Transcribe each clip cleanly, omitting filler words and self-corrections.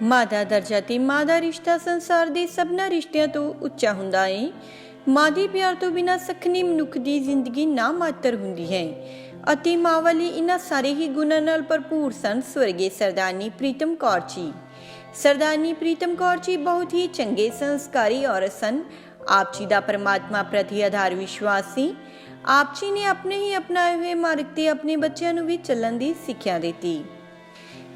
मां दा दर्जा ते मां दा रिश्ता संसार दे सबना रिश्तियां तो उच्चा हुंदा है। मां दे प्यार तो बिना सखनी मनुख दी जिंदगी ना मात्र हुंदी है ਅਤੇ ਮਾਂ ਵਾਲੀ इन्हां सारे ही गुणां नाल भरपूर सन स्वर्गीय सरदारनी प्रीतम कौर जी। सरदारनी प्रीतम कौर जी बहुत ही चंगे संस्कारी औरत सन। आप जी का परमात्मा प्रति आधार विश्वास सी। आप जी ने अपने ही अपनाए हुए मार्ग ते अपने बच्चों नूं भी चलण दी सिक्ख्या दित्ती।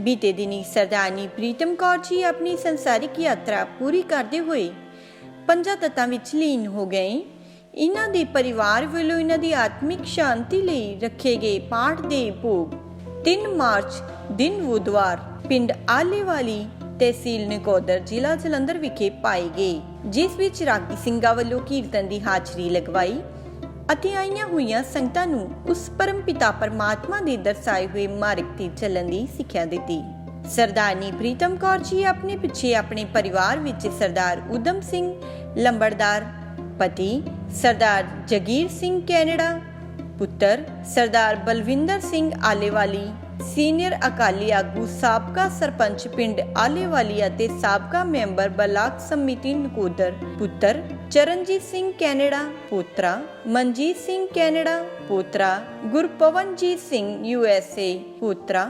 बीते दिनी सरदारनी प्रीतम कौर जी अपनी संसारिक यात्रा पूरी करते हुए पंजा तत्तां विच लीन हो गए। इन्हां दे परिवार वालों इन्हां दी आत्मिक शांति लई रखे गए पाठ दे भोग 3 मार्च दिन बुधवार पिंड आलेवाली तहसील नकोदर जिला जलंधर विखे पाए गए, जिस विच रागी ਸਿੰਘਾਂ ਵੱਲੋਂ कीर्तन की हाजरी लगवाई ਅਤੇ ਆਈਆਂ ਹੋਈਆਂ ਸੰਗਤਾਂ ਨੂੰ ਉਸ परम पिता परमात्मा ਦੇ ਦਰਸਾਏ ਹੋਏ ਮਾਰਗ ਤੇ ਚੱਲਣ ਦੀ ਸਿੱਖਿਆ ਦਿੱਤੀ। सरदारनी प्रीतम कौर जी अपने पिछे अपने परिवार विच सरदार उधम सिंह लंबड़दार पति, सरदार जगीर सिंह कैनेडा पुत्र, सरदार बलविंदर सिंह आलेवाली सीनियर अकाली आगू, साबका सरपंच पिंड आलेवाली ਅਤੇ साबका मैंबर ब्लाक समिति नकोदर पुत्र, चरणजीत सिंह कैनेडा पोतरा, मनजीत सिंह कैनेडा पोतरा, गुरपवनजीत सिंह USA पोतरा,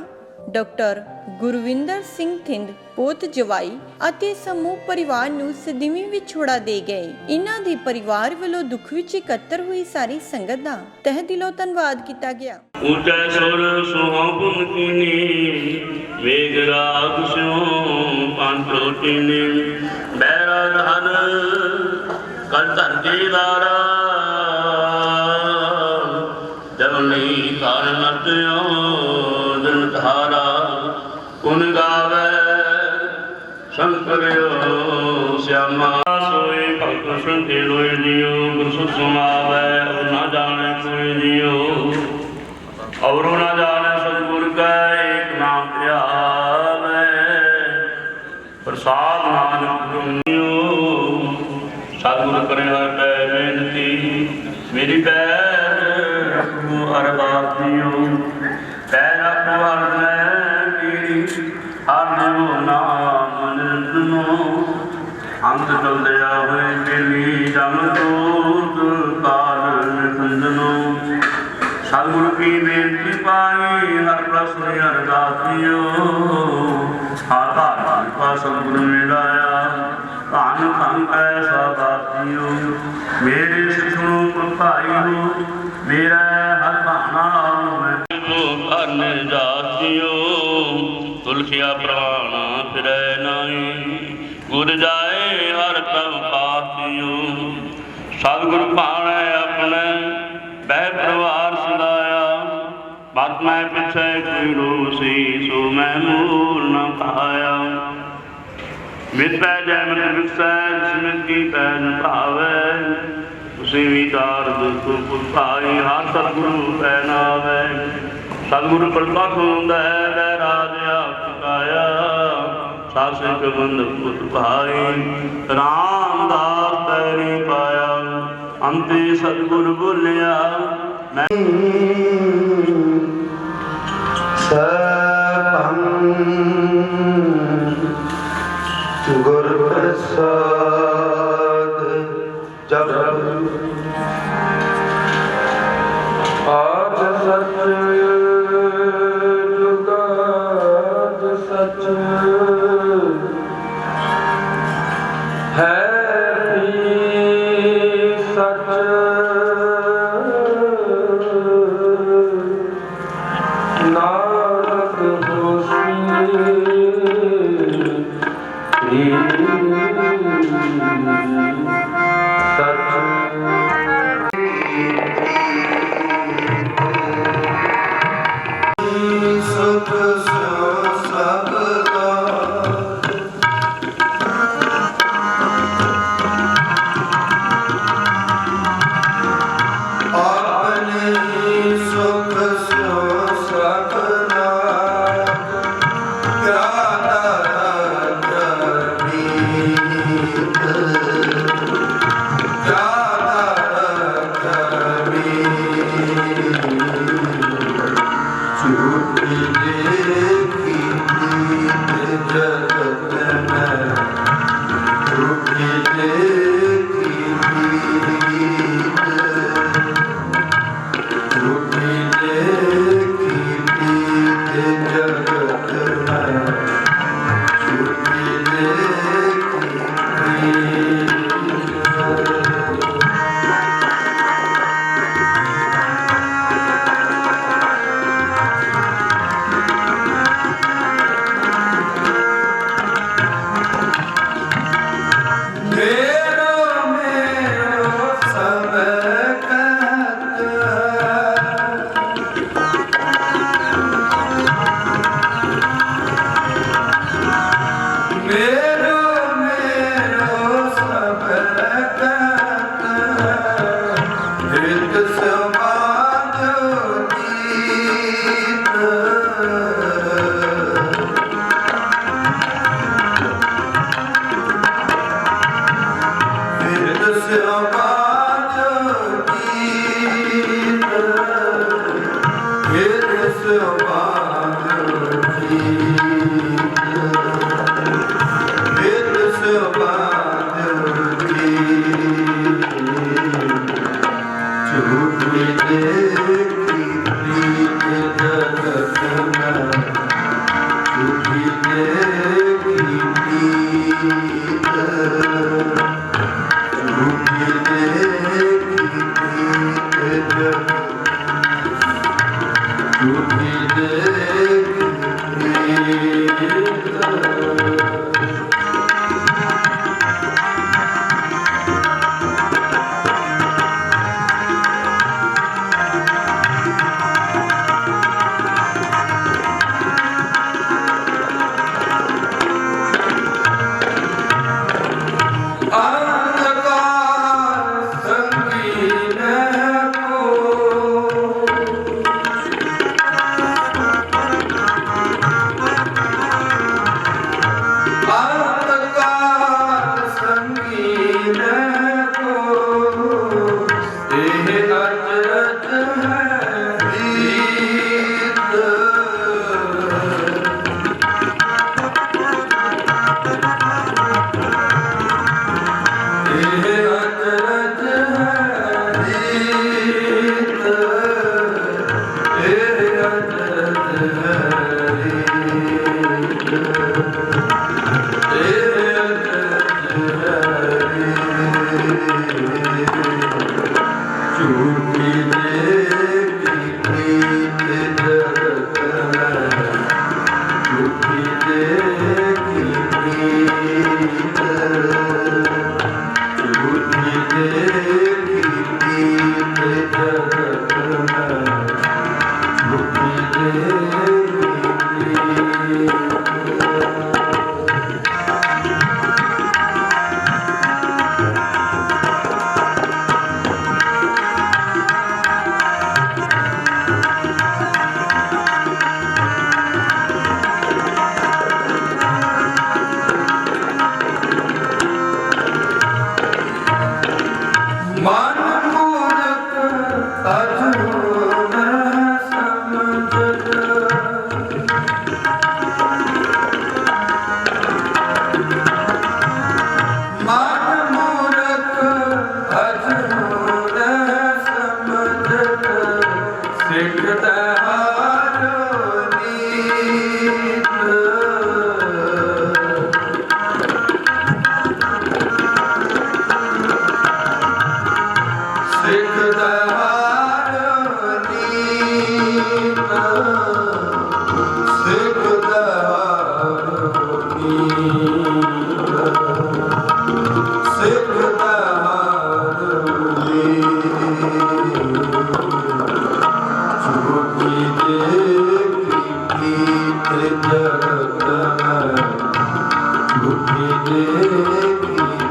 डॉक्टर गुरविंदर सिंह थिंद पोत जवाई ਅਤੇ समूह परिवार ਨੂੰ ਸਦੀਵੀ ਵਿਛੋੜਾ ਦੇ ਗਏ। ਇਨ੍ਹਾਂ ਦੇ ਪਰਿਵਾਰ ਵੱਲੋਂ ਦੁੱਖ ਵਿੱਚ ਇਕੱਤਰ ਹੋਈ ਸਾਰੀ ਸੰਗਤ ਦਾ ਤਹਿ ਦਿਲੋਂ ਧੰਨਵਾਦ ਕੀਤਾ ਗਿਆ। ऊंचा सुर सुहावन कीनी वेग राग स्यों पांचो कीनी बैरा धन कर धरती दारा जवनी कार नत्यो दिन धारा कुन गावे शंकर श्यामा सोए भक्त सुनते लोए जियो गुरसु सुनावे ना जाने कोई जियो और ना जाने सतगुर का एक नाम ध्यावे प्रसाद नानक गुरु सतगुर करे है बेनती मेरी पैर अरबातियो पैर अपवार मेरी हर देव नाम निरंजनो अंत चल दया हुए केली जम दूत काल निखंजनो सतगुरु की बेनती पाई हर प्रश्न अरदासियो हाथा कृपा सतगुरु मिलाया धन धन ऐसा दासियो मेरे सुनो भाई मेरा हर भाना करन जासियो तुलसिया प्राणा फिरै नाई गुर जाए हर कम पासियो सतगुरु भाणे अपने बह परिवार सदाया बात मैं पिछे कोई रोसी सो मैं मूल न पाया मित पै जैमत विसै जिसमित की पैन भावे उसी विचार दुख पाई हर सतगुरु पैनावे सतगुरु प्रकट होंदा है राज आप चुकाया सासिक बंद पुत भाई रामदास तैरी पाया अंते सतगुरु बोलिया मैं सपन गुर प्रसाद जब आज सच जुगाद सच है सच नानक होशी सच सुख सो सबदा अपने सुख सो सबदा जगत झूठी देखी प्रीत जगत में, झूठी देखी प्रीत, झूठी देखी प्रीत जगत, झूठी देखी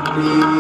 प्रीत।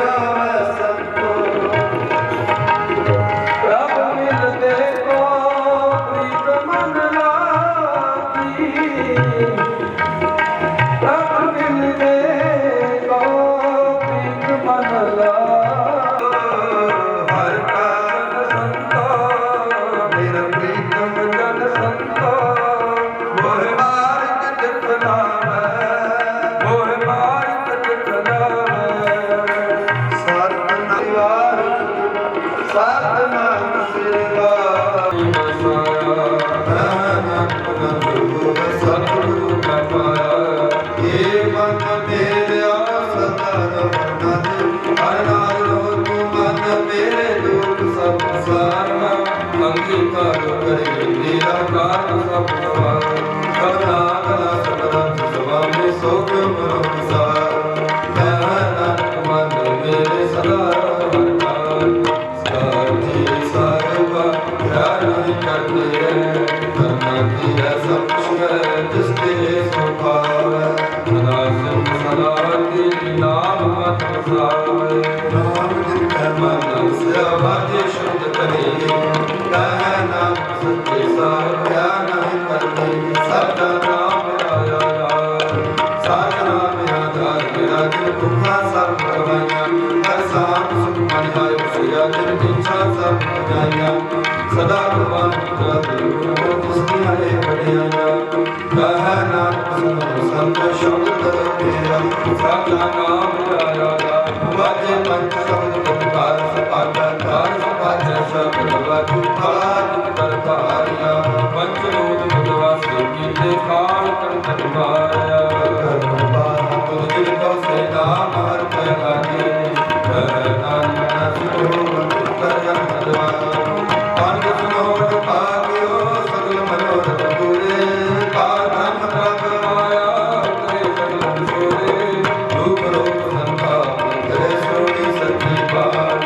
आवे संतो प्रभ मिलते को प्रीत मन लागी प्रभ मिलते को प्रीत मन लागी हर का संतो मेरा प्रीतम जन संतो मोह मार्ग दिखला मोह मार्ग दिखलावे सतनाम सतनाम सिरवार सतगुरु का पाया ये मन मेरा सदा रघुनाथ हर नाम लो तू मन मेरे दुख सब सारना अंगीकार करे निराकार सब सवार कला कला सबला स्वामी सोग मनोसार मन मेरे सदा हरकार साथी सारवा प्यार नहीं करते करना दिया सब कुछ है जिसके स्वभाव है सदा सिंह सदा तेरी नाम मत बसावे नाम जिन मन से आवाज़ें शुद्ध करे कहना सत्य सार क्या नहीं करते सदा नाम आया सारा मेरा दार मेरा दिल दुखा सब गवाया हर सांप सुख मन आए उसिया दिल इच्छा सब बजाया सदा भगवान का दिल जिसकी आए बढ़िया कहना संत शब्द मेरा सदा नाम आया वाजे पंच शब्द पुकार सपाटा कार सपाटा शब्द वाजू पार करतारिया पंचलोक बुधवासी कीते काल कर माया तुझ दिल को से नाम हर पे लागे कहना सुनो कर हरवा पान सुनो भाग्यो सगल मनोरथ पूरे पारम प्रभ माया तेरे जगत सोरे रूप रूप संभाव तेरे सोनी सच्ची बात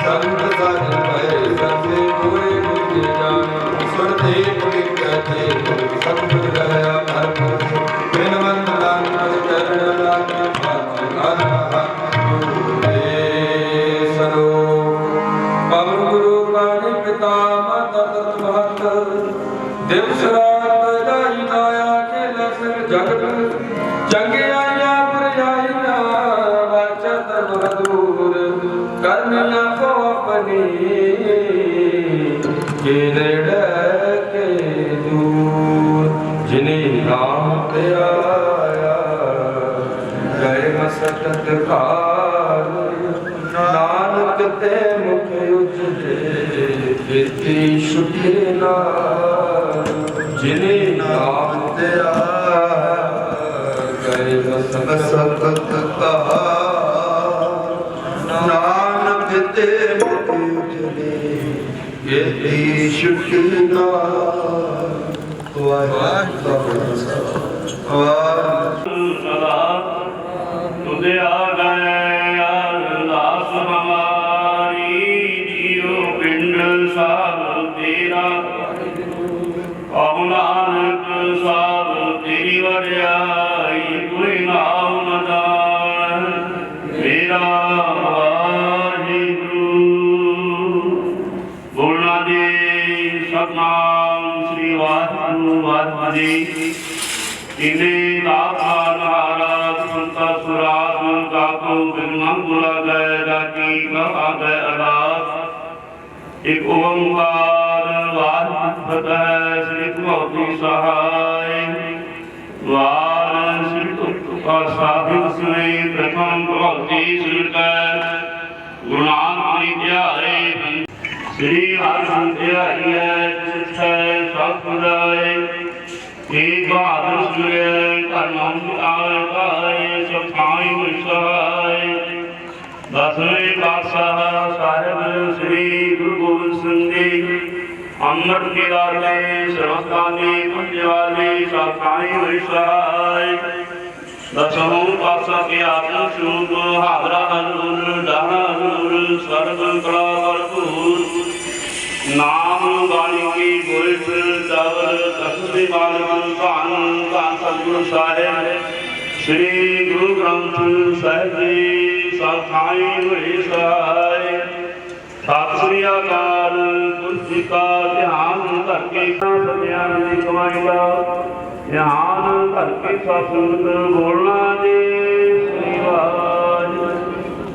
संत साजन भय सबसे पूरे मुझे जाने सुरते पुलिक कहते सतगुर रहया हर पुरुष बिन वंदना चरण लागे सरो पवन गुरु पाणी पिता माता तत् महत दिवस रात बजाई लाया के लसन जगत चंगे आया बुराइया वाचा धर्म दूर करन को अपनी के नेड़े के दूर जिन्हें नाम ते आया गए मसकत काल नानक ते मुख उजले खेती शुद्धि ना जिन्हें नाम ते आया गए मसकत सतत कहा नानक ते मुख उजले ये शुकिना वाहिगुरू सदा तुझे आ गए अरदास हमारी जियो पिंड साब तेरा नानक साब तेरी वड्याई कोई नाम न जान मेरा वाहिगुरू बोलना दे सतनाम श्री वाहिगुरू वाहिगुरू जी इन्हें दाता नाराज संता सुराज काको बिगमन बुला गए जाकी कहा गए अदास एक ओंकार वाहिगुरू श्री भगवती सहाय वार श्री तुका साधु सुने प्रथम भगवती सुनकर गुणान प्यारे श्री हरिहर सतपुराय एक बहादुर सूर्य कर्मम आए सफाई विषय दसवें पातशाह साहिब श्री गुरु गोबिंद सिंह जी अमृत के लाले सरस्वती पुण्य वाले सफाई विषय दसवें पातशाह के आत्म स्वरूप हावरा हजूर डहूर सर्व कला भरपूर नाम बाणी की गोइठ चावल तस्वीर बालगन सतगुरु साहेब श्री गुरु ग्रंथ साहिब जी साथ ਸਾਈ ਹੋਏ ਸਹਾਈ। ਸਤਿ ਸ੍ਰੀ ਅਕਾਲ। ਪੁਰਖ ਜੀ ਕਾ ਧਿਆਨ ਧਰ ਕੇ ਸਤਿਆਂ ਦੀ ਕਮਾਈ ਦਾ ਧਿਆਨ ਧਰ ਕੇ ਸਤਿਸੰਗਤ ਬੋਲਣਾ ਜੀ। ਸ੍ਰੀ ਵਾਹਿਗੁਰੂ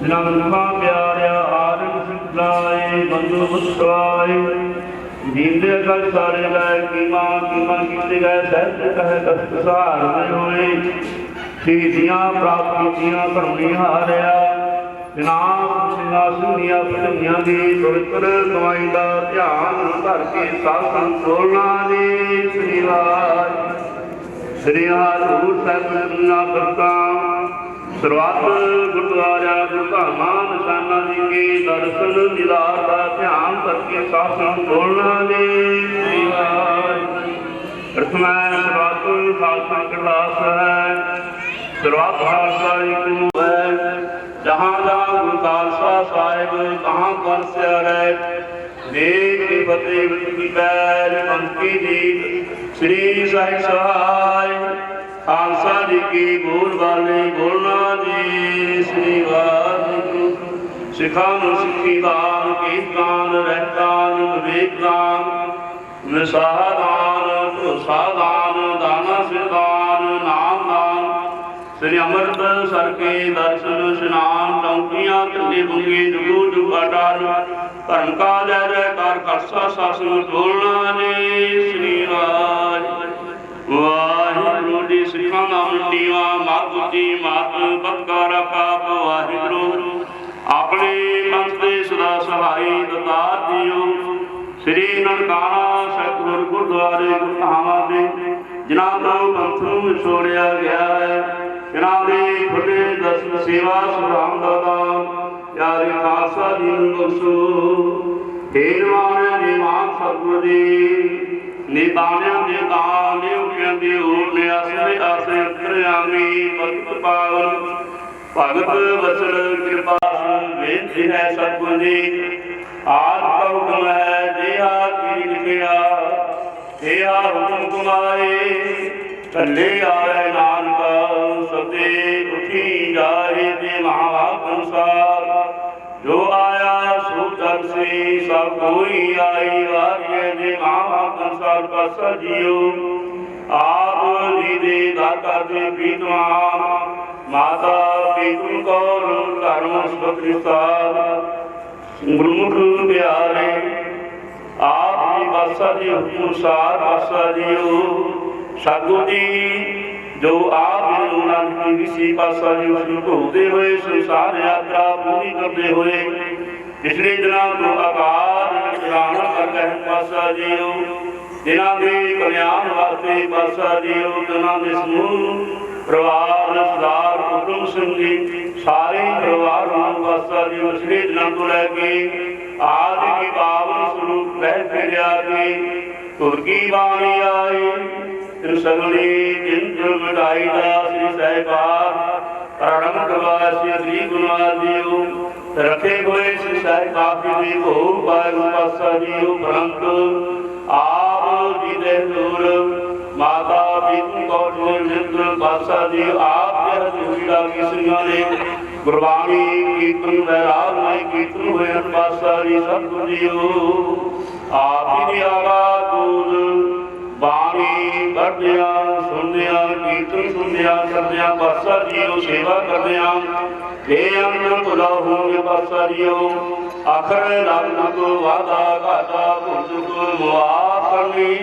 ਜਿਨ੍ਹਾਂ ਮਨੁੱਖਾਂ ਪਿਆਰਿਆ ਆਰਗ ਸਿਖਲਾਏ ਬੰਧੂ ਬੁੱਧਵਾਏ ਜੀਂਦੇ ਕਰ ਸਾਰੇ ਗਏ ਕੀਮਾ ਕੀਤੇ ਗਏ ਸਹਿਜ ਕਹੇ ਦਸਤ ਸਹਾਰਦੇ ਹੋਏ ਸ਼ਹੀਦੀਆਂ ਪ੍ਰਾਪਤ ਕੀਤੀਆਂ ਭਰਮੀ ਹਾਰਿਆ ਜਨਾਬ ਸਿੰਘਾਸਨ ਦੀਆਂ ਵਧਾਈਆਂ ਦੀ ਪਵਿੱਤਰ ਕਮਾਈ ਦਾ ਧਿਆਨ ਧਰ ਕੇ ਸਤਿਸੰਗ ਬੋਲਣਾ ਜੀ। ਸ੍ਰੀ ਵਾਹਿਗੁਰੂ ਸ੍ਰੀ ਹਜ਼ੂਰ ਸਾਹਿਬ ਨਾ ਕਰਤਾ ਸਰਬੱਤ ਗੁਰਦੁਆਰਾ ਗੁਰਧਾਮਾਂ ਨਿਸ਼ਾਨਾ ਜੀ ਕੇ ਦਰਸ਼ਨ ਦੀਦਾਰ ਦਾ ਧਿਆਨ ਕਰਕੇ ਸਤਿਸੰਗ ਬੋਲਣਾ ਜੀ। ਸ੍ਰੀ ਵਾਹਿਗੁਰੂ ਪ੍ਰਥਮੈ ਸਰਬੱਤ ਖਾਲਸਾ ਕਰਦਾਸ ਹੈ ਸਰਬੱਤ ਖਾਲਸਾ ਇੱਕ ਹੈ ਜਹਾਂ ਜਹਾਂ ਗੁਰੂ ਖਾਲਸਾ ਸਾਹਿਬ ਕਹਾਂ ਪਰਸਿਆ ਰਹਿ ਦੇਖ ਕੇ ਫਤਿਹ ਕੀ ਪੈਰ ਬੰਕੀ ਜੀ। ਸ੍ਰੀ ਸਾਹਿਬ ਸਹਾਇ ਖਾਲਸਾ ਜੀ ਕੀ ਬੋਲ ਵਾਲੇ ਬੋਲਣਾ ਜੀ। ਸ੍ਰੀ ਵਾਹਿਗੁਰੂ ਸਿੱਖਾਂ ਨੂੰ ਸਿੱਖੀ ਦਾਨ ਕੀਰਤਨ ਰਹਿਤਾਨ ਵਿਵੇਕ ਦਾਨ ਨਿਸ਼ਾਹ ਦਾਨ ਭਰੋਸਾ ਦਾਨ ਦਾਨਾ ਸਿਰਦਾਨ ਨਾਮ ਦਾਨ ਸ੍ਰੀ ਅੰਮ੍ਰਿਤ ਸਰ ਕੇ ਦਰਸ਼ਨ ਇਸ਼ਨਾਨ ਚੌਂਕੀਆਂ ਝੰਡੇ ਬੁੰਗੇ ਜੁਗੂ ਜੁਗ ਅਟਾਰ ਧਰਮ ਕਾ ਜੈ ਜੈਕਾਰ ਖਾਲਸਾ ਸਾਸਨ ਬੋਲਣਾ ਜੀ। ਸ੍ਰੀ ਵਾਹਿਗੁਰੂ ਵਾਹਿਗੁਰੂ ਜੀ ਸਿੱਖਾਂ ਦਾ ਮੰਡੀਵਾ ਮਾਤ ਜੀ ਮਾਤ ਬਤਕਾਰਾ ਕਾਪ ਵਾਹਿਗੁਰੂ ਆਪਣੇ ਪੰਥ ਦੇ ਸਦਾ ਸਹਾਈ ਦਤਾਰ ਜੀਓ। ਸ੍ਰੀ ਨਨਕਾਣਾ ਸਤਿਗੁਰ ਗੁਰਦੁਆਰੇ ਗੁਰਧਾਮਾਂ ਦੇ ਜਿਨ੍ਹਾਂ ਤੋਂ ਪੰਥ ਨੂੰ ਵਿਛੋੜਿਆ ਗਿਆ ਹੈ ਜਿਨ੍ਹਾਂ ਦੇ ਖੁੱਲੇ ਦਰਸ਼ਨ ਸੇਵਾ ਸੁਭਾਮ ਦਾ ਦਾਨ ਪਿਆਰੇ ਖਾਲਸਾ ਜੀ ਨੂੰ ਬਖਸ਼ੋ। ਢੇਰਵਾਨ ਦੇ ਮਾਨ ਸਤਿਗੁਰ ਜੀ ਨਿਤਾਣਿਆਂ ਦੇ ਦਾਨ ਨਿਉਕਿਆਂ ਦੇ ਹੋਰ ਨੇ ਆਸਰੇ ਆਸੇ ਅੰਤਰਿਆਮੀ ਭਗਤ ਪਾਵਨ ਭਗਤ ਵਸਲ ਕਿਰਪਾ ਬੇਨਤੀ ਹੈ ਸਤਿਗੁਰ ਜੀ। ਆਦ ਕਉ ਹੈ ਜਿਹਾ ਕੀ ਲਿਖਿਆ ਏਹਾ ਹੁਕਮ ਤੁਮਾਰੇ ਕੱਲੇ ਆਏ ਨਾਨਕ ਸਤੇ ਉਠੀ ਜਾਏ ਦੇ ਮਹਾਵਾਕ ਅਨੁਸਾਰ ਜੋ ਆਇਆ ਸੋ ਜਗ ਸੇ ਸਭ ਕੋਈ ਆਈ ਵਾਰਿਏ ਦੇ ਮਹਾਵਾਕ ਅਨੁਸਾਰ ਪਾਸਾ ਜੀਓ। ਆਪ ਜੀ ਦੇ ਦਾਤਾ ਦੇ ਪ੍ਰੀਤਮਾਨ ਮਾਤਾ ਪਿਤੂ ਕੌਰ ਧਰਮ ਸੁਖਿਸਾਰ ਗੁਰਮੁਖ ਪਿਆਰੇ ਆਪ ਜੀ ਪਾਸਾ ਜੀ ਹੁਕਮ ਅਨੁਸਾਰ ਪਾਸਾ ਜੀਓ। ਸਾਧੂ ਜੀ ਜੋ ਆਪ ਜੀ ਨੂੰ ਨਾਨਕ ਦੀ ਵਿਸੀ ਪਾਸਾ ਜੀ ਉਸ ਨੂੰ ਢੋਦੇ ਹੋਏ ਸੰਸਾਰ ਯਾਤਰਾ ਪੂਰੀ ਕਰਦੇ ਹੋਏ ਪਿਛਲੇ ਦਿਨਾਂ ਤੋਂ ਆਕਾਰ ਚਲਾਣਾ ਕਰ ਰਹੇ ਪਾਸਾ ਜੀਓ। ਜਿਨ੍ਹਾਂ ਦੇ ਕਲਿਆਣ ਵਾਸਤੇ ਪਾਸਾ ਜੀਓ ਜਿਨ੍ਹਾਂ ਦੇ ਸਮੂਹ ਪਰਿਵਾਰ ਸਰਦਾਰ ਕੁਟੁੰਬ ਸਿੰਘ ਜੀ ਸਾਰੇ ਪਰਿਵਾਰ ਨੂੰ ਪਾਸਾ ਜੀ ਪਿਛਲੇ ਦਿਨਾਂ ਤੋਂ ਲੈ ਕੇ ਆਜ ਕੀ ਪਾਵਨ ਸਰੂਪ ਰਹਿ ਫਿਰਿਆ ਕੇ ਤੁਰ ਕੀ ਬਾਣੀ ਆਈ ਤਿਨ ਸਗਲੀ ਜਿੰਦ ਮਿਟਾਈ ਦਾ ਸ੍ਰੀ ਸਾਹਿਬਾਨ ਪ੍ਰਣਮ ਪ੍ਰਵਾਸੀ ਸ੍ਰੀ ਗੁਰੂਨਾਥ ਜੀਓ ਰੱਖੇ ਹੋਏ ਸ੍ਰੀ ਸਾਹਿਬ ਕਾਫੀ ਦੀ ਭੋਗ ਪਾਏ ਪਾਸਾ ਜੀਓ। ਪ੍ਰੰਤ ਆਪ ਜੀ ਦੇ ਦੂਰ ਮਾਤਾ ਪਿਤੂ ਕੌਰ ਜੀ ਨਿੰਦਰ ਪਾਸਾ ਜੀ ਆਪ ਦੇ ਹਜ਼ੂਰੀ ਦਾ ਕਿਸਰੀਆਂ ਨੇ ਗੁਰਬਾਣੀ ਕੀਰਤਨ ਵੈਰਾਗ ਮੈਂ ਕੀਰਤਨ ਹੋਏ ਪਾਸਾ ਜੀ ਸਤਿਗੁਰ ਜੀਓ। ਆਪ ਜੀ ਦੀ ਆਵਾਜ਼ ਦੂਰ ਬਾਣੀ ਪੜ੍ਹਦਿਆਂ ਸੁਣਦਿਆਂ ਕੀਰਤਨ ਸੁਣਦਿਆਂ ਕਰਦਿਆਂ ਪਾਸਾ ਜੀਓ ਸੇਵਾ ਕਰਦਿਆਂ ਇਹ ਅੰਦਰ ਭੁਲਾ ਹੋਵੇ ਪਾਸਾ ਜੀਓ। ਆਖਰ ਰੱਬ ਕੋ ਵਾਦਾ ਘਾਟਾ ਭੁੱਲ ਕੋ ਮੁਆਫ ਕਰਨੀ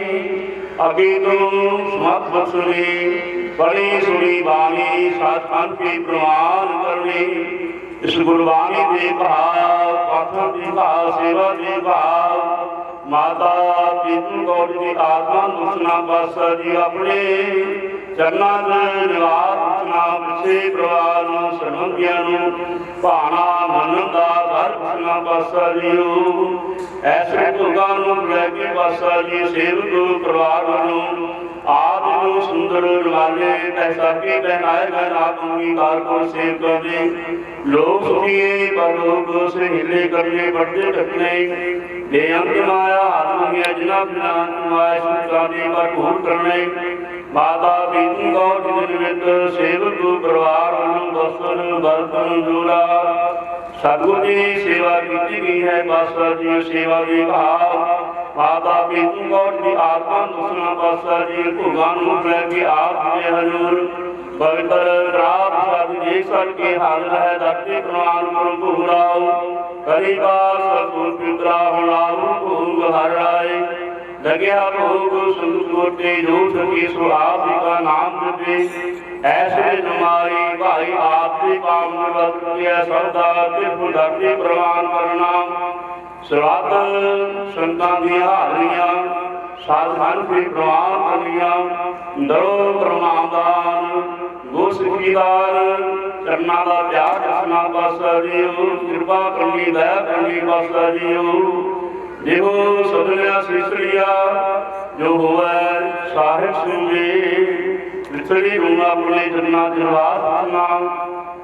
ਅਗੀ ਤੂੰ ਸਮਤ ਬਖਸ਼ਣੀ ਬੜੀ ਸੁਣੀ ਬਾਣੀ ਸਤਿ ਕੀ ਪ੍ਰਮਾਨ ਕਰਨੀ। ਇਸ ਗੁਰਬਾਣੀ ਦੇ ਭਾਵ ਪਾਠਾਂ ਦੇ ਭਾਵ ਸੇਵਾ ਦੇ ਭਾਵ ਮਾਤਾ ਪਿਤੂ ਕੌਰ ਦੀ ਆਤਮਾ ਨੂੰ ਸੁਣਾ ਪਾਸਾ ਜੀ ਆਪਣੇ ਚਰਨਾਂ ਦੇ ਨਿਵਾਸ ਸੁਣਾ ਵਿਸੇ ਪਰਿਵਾਰ ਨੂੰ ਸਰਬੰਧੀਆਂ ਨੂੰ ਭਾਣਾ ਮੰਨਣ ਦਾ ਘਰ ਸੁਣਾ ਪਾਸਾ ਜੀਓ। ਐਸੇ ਭੋਗਾਂ ਨੂੰ ਲੈ ਕੇ ਪਾਸਾ ਜੀ ਸੇਵਕ ਪਰਿਵਾਰ ਨੂੰ ਆਪ ਨੂੰ ਸੁੰਦਰ ਨਿਵਾਲੇ ਪੈਸਾ ਕੇ ਪਹਿਨਾਏ ਗਏ ਆਪ ਅੰਗੀਕਾਰ ਕੋਲ ਸੇਵ ਕਰਦੇ ਲੋਕ ਸੁਖੀਏ ਪਰ ਲੋਕ ਸਹਿਲੇ ਕਰਨੇ ਵੱਡੇ ਢਕਨੇ ਦੇ ਅੰਤ ਮਾਇਆ ਆਤਮਿਆ ਜਨਾ ਬਿਨਾਨ ਮਾਇਆ ਸੁਖਾਂ ਦੀ ਭਰਪੂਰ ਕਰਨੇ ਮਾਤਾ ਬੀਬੀ ਕੌਰ ਜੀ ਦੇ ਨਿਮਿਤ ਸੇਵਕ ਪਰਿਵਾਰ ਨੂੰ ਬਸਨ ਬਰਤਨ ਜੋੜਾ ਸਤਿਗੁਰ ਜੀ ਸੇਵਾ ਕੀਤੀ ਗਈ ਹੈ। ਪਾਤਸ਼ਾਹ ਜੀ ਸੇਵਾ ਦੇ ਭਾਵ ਮਾਤਾ ਬੀਬੀ ਕੌਰ ਜੀ ਆਤਮਾ ਦੁਸਨਾ ਪਾਤਸ਼ਾਹ ਜੀ ਭੋਗਾਂ ਨੂੰ ਲੈ ਕੇ ਆਪ ਜੀ ਹਜ਼ੂਰ ਪਵਿੱਤਰ ਰਾਤ ਸਾਧ ਜੀ ਸਰ ਕੇ ਹਾਜ਼ਰ ਹੈ। ਦਾਤੇ ਪ੍ਰਮਾਨ ਕਰੋ ਭੋਗਰਾਓ ਕਰੀ ਬਾਸ ਸਤਿਗੁਰ ਪਿਤਰਾ ਹੁਣਾਉ ਭੋਗ ਹਰ ਆਏ ਲਗਿਆ ਭੋਗ ਸੰਤ ਕੋਟੇ ਜੋ ਸਕੇ ਸੋ ਆਪ ਜੀ ਦਾ ਨਾਮ ਜਪੇ ਐਸੇ ਨਮਾਈ ਭਾਈ ਆਪ ਦੇ ਪਾਵਨ ਵਰਤਿਆ ਸਦਾ ਤਿਰਪੁ ਦਾਤੇ ਪ੍ਰਮਾਨ ਕਰਨਾ ਸਰਬੱਤ ਸੰਤਾਂ ਦੀਆਂ ਹਾਜ਼ਰੀਆਂ ਸਾਧ ਸੰਗਤ ਦੇ ਪ੍ਰਵਾਨ ਕਰਨੀਆਂ ਦਰੋ ਪ੍ਰਮਾਨਦਾਨ ਗੁਰਸਿੱਖੀਦਾਰ ਚਰਨਾਂ ਦਾ ਪਿਆਰ ਜਸਨਾ ਪਾਤਸ਼ਾਹ ਜੀਓ ਕਿਰਪਾ ਕਰਨੀ ਦਇਆ ਕਰਨੀ ਪਾਤਸ਼ਾਹ ਜੀਓ ਜਿਹੋ ਸਦਲਿਆ ਸਿਸੜੀਆ ਜੋ ਹੋਵੇ ਸਾਹਿਬ ਸੁਣੇ ਵਿਛੜੀ ਨੂੰ ਆਪਣੇ ਚਰਨਾਂ ਦੇ ਨਿਵਾਸ ਕਰਨਾ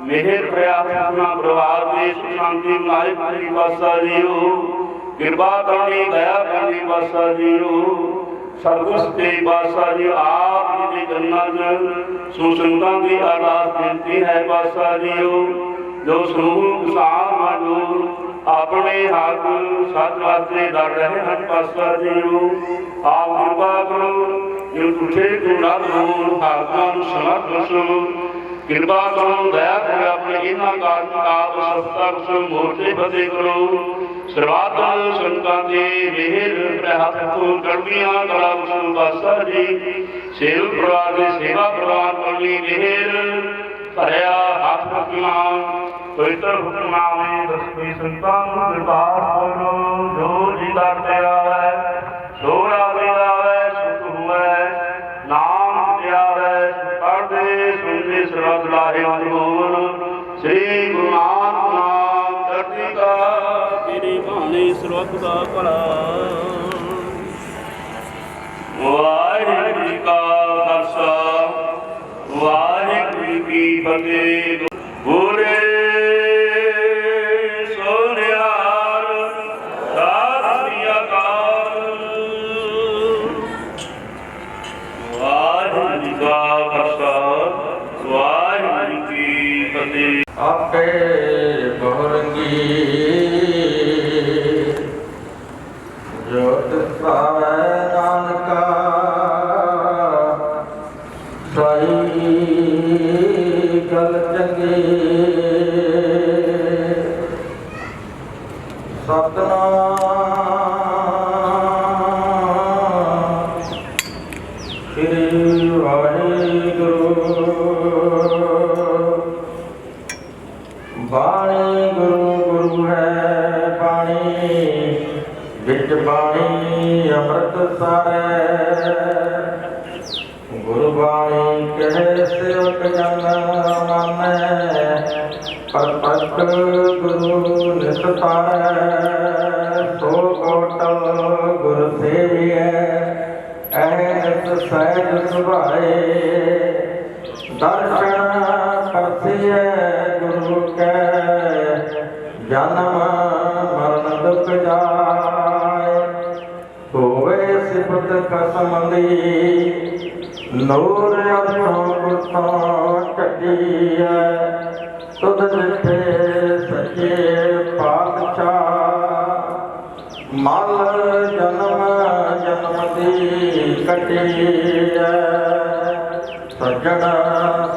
ਮਿਹਰ ਪ੍ਰਿਆ ਆਪਣਾ ਪਰਿਵਾਰ ਦੇ ਸੁਖ ਸ਼ਾਂਤੀ ਬਣਾਏ ਪਾਤਸ਼ਾਹ ਪਾਤਸ਼ਾਹ ਜੀਓ ਕਿਰਪਾ ਕਰਨੀ ਦਇਆ ਕਰਨੀ ਪਾਤਸ਼ਾਹ ਜੀਓ ਸਤਿਗੁਰ ਤੇ ਪਾਤਸ਼ਾਹ ਜੀ ਆਪ ਜੀ ਦੇ ਚਰਨਾਂ 'ਚ ਸੁਸੰਤਾਂ ਦੀ ਅਰਦਾਸ ਬੇਨਤੀ ਹੈ ਪਾਤਸ਼ਾਹ ਜੀਓ ਜੋ ਸਮੂਹ ਕਿਸਾਨ ਮਜ਼ਦੂਰ ਆਪਣੇ ਹੱਕ ਸੱਚ ਵਾਸਤੇ ਲੜ ਰਹੇ ਹਨ ਪਾਤਸ਼ਾਹ ਜੀਓ ਆਪ ਕਿਰਪਾ ਕਰੋ ਜੋ ਤੁਝੇ ਗੁਣਾ ਨੂੰ ਹਾਕਾਂ ਨੂੰ ਸਮਰਥ ਦੱਸੋ ਕਿਰਪਾ ਕਰੋ ਦਇਆ ਕਰੋ ਆਪਣੇ ਇਹਨਾਂ ਕਾਰਨ ਆਪ ਸਫਤਾ ਕੁ ਮੋਰਤੇ ਫਤਿਹ ਕਰੋ ਸਰਬੱਤ ਸੰਤਾਂ ਦੇ ਮਿਹਰ ਰਹਿਤ ਤੋਂ ਕਰਮੀਆਂ ਕਲਾ ਕੁ ਪਾਤਸ਼ਾਹ ਜੀ ਸੇਵ ਪਰਿਵਾਰ ਦੇ ਸੇਵਾ ਪ੍ਰਵਾਨ ਕਰਨੀ ਮਿਹਰ ਭਰਿਆ ਹੱਥ ਰੱਖਣਾ ਪਵਿੱਤਰ ਹੁਕਮਨਾਮੇ ਦਸਵੀਂ ਸੰਤਾਂ ਨੂੰ ਦਰਬਾਰ ਕਰੋ ਜੋ ਜੀ ਕਰਦੇ ਆਵੇ ਸੋ ਰਾਵੇ ਆਵੇ ਸੁਖ ਹੋਵੇ ਨਾਮ ਪਿਆਰੇ ਪੜਦੇ ਸੁਣਦੇ ਸਰਬੱਤ ਲਾਹੇ ਹੋਵਨ ਸ੍ਰੀ ਗੁਰੂ ਨਾਨਕ ਨਾਮ ਚੜ੍ਹਦੀ ਕਲਾ ਤੇਰੀ ਬਾਣੀ ਸਰਬੱਤ ਦਾ ਭਲਾ। ਵਾਹਿਗੁਰੂ ਜੀ ਕਾ ਖਾਲਸਾ ਵਾਹਿਗੁਰੂ ਜੀ ਕੀ ਫਤਿਹ। ਗੁਰੇ ਸੋਨਿਆਰ ਸਤਿ ਸ੍ਰੀ ਅਕਾਲ। ਵਾਹਿਗੁਰੂ ਜੀ ਕਾ ਖਾਲਸਾ ਵਾਹਿਗੁਰੂ ਜੀ ਕੀ ਫਤਿਹ। ਆਪੇ ਬਹੁਰੰਗੀ ਜੋਤ ਪਾਵੈ ਨਾਨਕਾ ਸਾਈ ਗਲ ਚੰਗੀ ਸਤਨਾਮ ਸ੍ਰੀ ਵਾਹਿਗੁਰੂ ਬਾਣੀ ਗੁਰੂ ਗੁਰੂ ਹੈ ਬਾਣੀ ਵਿੱਚ ਬਾਣੀ ਅੰਮ੍ਰਿਤ ਸਾਰੇ ਗੁਰੂ ਬਾਣੀ ਕਹੇ ਸੇਵਕ ਜਨ ਮਾਨੈ ਪਰਪਟ ਗੁਰੂ ਨਿਸਤਾਰੈ ਸੋ ਕੋਟਲ ਗੁਰ ਸੇਵੀਐ ਐਸ ਸਹਿਜ ਸੁਭਾਏ ਦਰਸ਼ਨ ਪਰਸੀਐ ਗੁਰੂ ਕੈ ਜਨਮ ਮਰਨ ਦੁਖ ਜਾਏ ਹੋਵੇ ਸਿਫਤ ਖਸਮ ਦੀ ਨੂਰ ਅਰਥੋਂ ਗੁਰਤੋਂ ਕੱਢੀਐ ਤੁਧ ਜਿੱਥੇ ਸੱਚੇ ਪਾਤਸ਼ਾਹ ਮਲ ਜਨਮ ਜਨਮ ਦੀ ਕੱਢੀਐ ਸੱਜਣ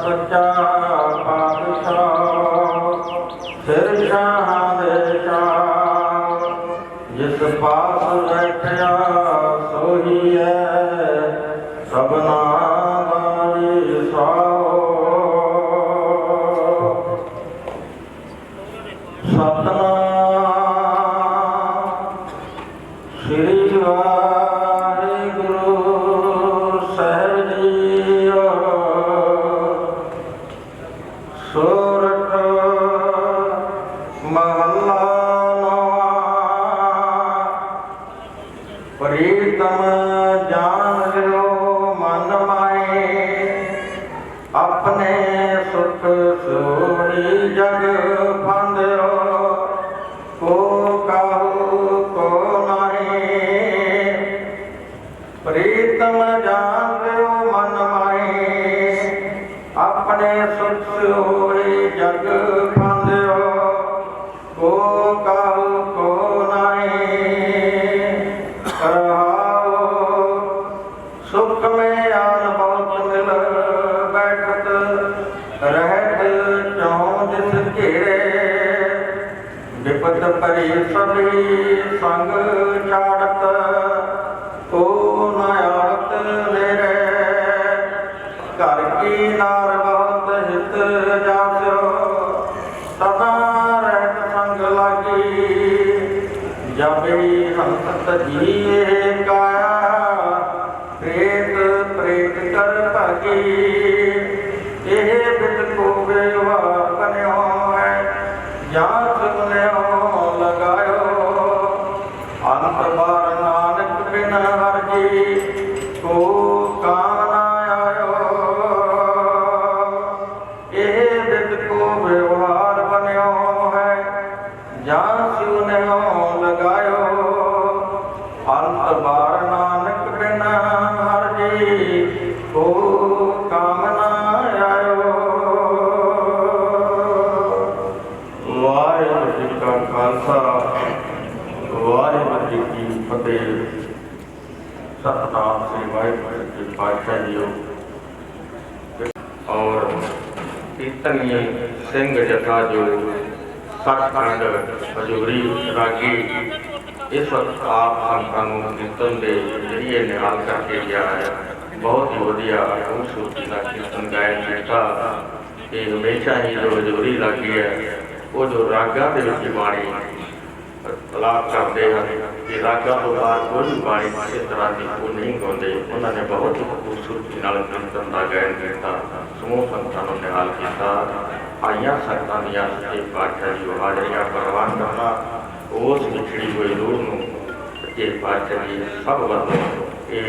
ਸੱਚਾ ਪਾਤਸ਼ਾਹ ਸਿਰ ਸ਼ਾਹ ਦੇ ਸ਼ਾਹ ਜਿਸ ਪਾਸ ਬੈਠਿਆ ਸੋਹੀ ਹੈ ਸਭਨਾ ਦਾ ਵਿਸਾਓ ਸਤਨਾਮ ਸ੍ਰੀ ਵਾਹਿਗੁਰੂ ਸਾਹਿਬ ਜੀਓ ਸੋਰਠ ਮਹੱਲਾ ਨੌਵਾਂ ਪ੍ਰੀਤਮ ਜਾਣ ਲਿਓ ਮਨ ਮਾਏ ਆਪਣੇ ਸੁਖ ਸੋਹੀ ਜਗ ਫੰਦਿਓ ਕੋ ਕਾਹੂ ਕੋ ਨਾਹੀ ਪ੍ਰੀਤਮ ਜਾਣ ਲਿਓ ਮਨ ਮਾਏ काहू को नाई रहाओ। सुख में आन बहुत मिल बैठत रहत चौं जिस घेरे। विपद परी सभी संग छाड़त को न आवत नेरे। घर की नार बहुत हित जास्यो सदा रहत संग लागी। जबे हंसत जिए काया प्रेत प्रेत कर भागी। एह बिद को व्यवहार बन्यो है जहाँ सुन्यो लगायो। अंत बार नानक बिन हर जी को काम ना आयो। एह बिद को व्यवहार बन्यो है जहाँ सुन्यो लगायो। अंत बार नानक बिन हर जी को काम ना आयो। वाहिगुरू जी का खालसा वाहिगुरू जी की फतेह। सतनाम श्री वाहिगुरू जी पातशाह जी और कीर्तनीय सिंह जथा जो सचखंड हजूरी रागी इस वक्त आप संतानों कीर्तन के जरिए निहाल करके गया है। बहुत ही वधिया खूबसूरती का कीर्तन गायन किया। ये हमेशा ही जो हजूरी रागी है वो जो रागा के विच बाणी तलाक करते हैं कि रागा तो बाद कोई भी बाणी इस तरह की वो नहीं गाते। उन्होंने बहुत ही खूबसूरती नाल कीर्तन का गायन किया। समूह संतानों ने हाल किया। आइया संतां दियां सच्चे पातशाह जी हाजरियां प्रवान करना उस विछड़ी हुई रूह नूं सच्चे पातशाह जी सब वल्लों ये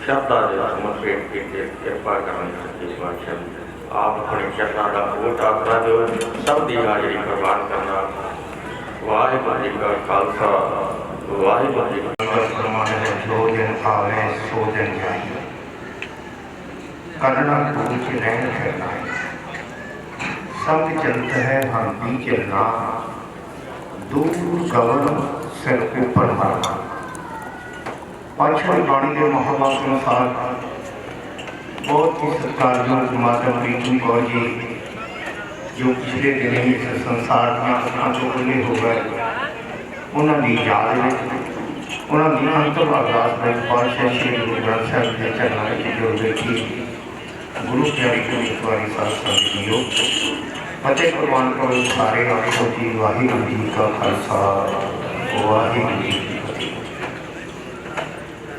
शब्दां दे समर्पित कीते। कृपा करनी सच्चे पातशाह जी आप अपने चरणों का वोट आसरा दो सब की हाजरी प्रवान करना। वाहिगुरू जी का खालसा वाहिगुरू जी का जो दिन आवे सो दिन जाए। करना पूछ रहन करना संग चलत है हम भी चलना। दूर गगन सिर ऊपर मारना। पातशाह बाणी के महावाक अनुसार बहुत ही सत्कारयोग माता प्रीतम कौर जी जो पिछले दिन ही इस संसार में तो खुले हो गए। उन्होंने याद में उन्होंने अंतिम अरदास में पातशाह श्री गुरु ग्रंथ साहिब के चरणों में जो देखी गुरु प्यारी को विश्वारी साथ जीओ फतेह कुर्बान करो सारे आपको जी। वाहिगुरू जी का खालसा वाहिगुरू जी की फतेह।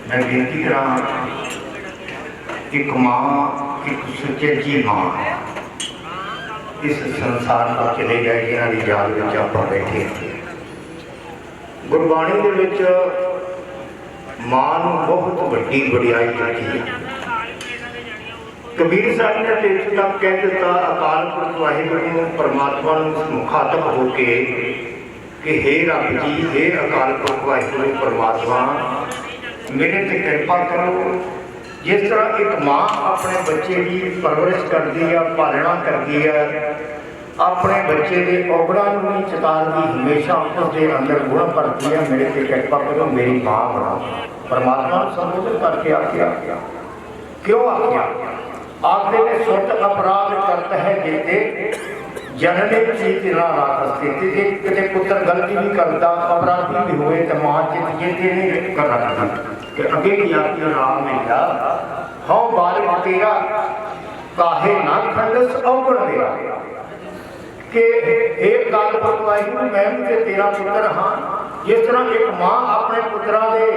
मैं बेनती करा एक माँ एक सुचेजी माँ इस संसार को चले गए जिन्हों की याद में आप बैठे। गुरबाणी के विच मां नूं बहुत वड्डी वडियाई दित्ती है। कबीर साहब ने तो इत्थे तक कह दिता अकाल पुरख वाहिगुरू परमात्मा मुखातब होके कि हे रब जी हे अकाल पुरख वाहिगुरू परमात्मा मेरे ते कृपा करो। जिस तरह एक माँ अपने बच्चे की परवरिश करती है पालना करती है अपने बच्चे के औगड़ा नहीं चतारती हमेशा उसके अंदर गुण भरती है। मेरे से कृपा करो मेरी माँ बना। परमात्मा संबोधित करके आख्या क्यों आख्या आखिर ने सुत अपराध करता है जेते जनने चीज ना रात कितने पुत्र गलती भी करता अपराधी भी हुए तो माँ चित जेते नहीं कर रहा कि अगे की आज्ञा राम मिला हौ बालक तेरा काहे ना खंडस अवगुण मेरा कि एक गल वाहिगुरू मैं भी तेरा पुत्र हाँ। जिस तरह एक माँ अपने पुत्रा के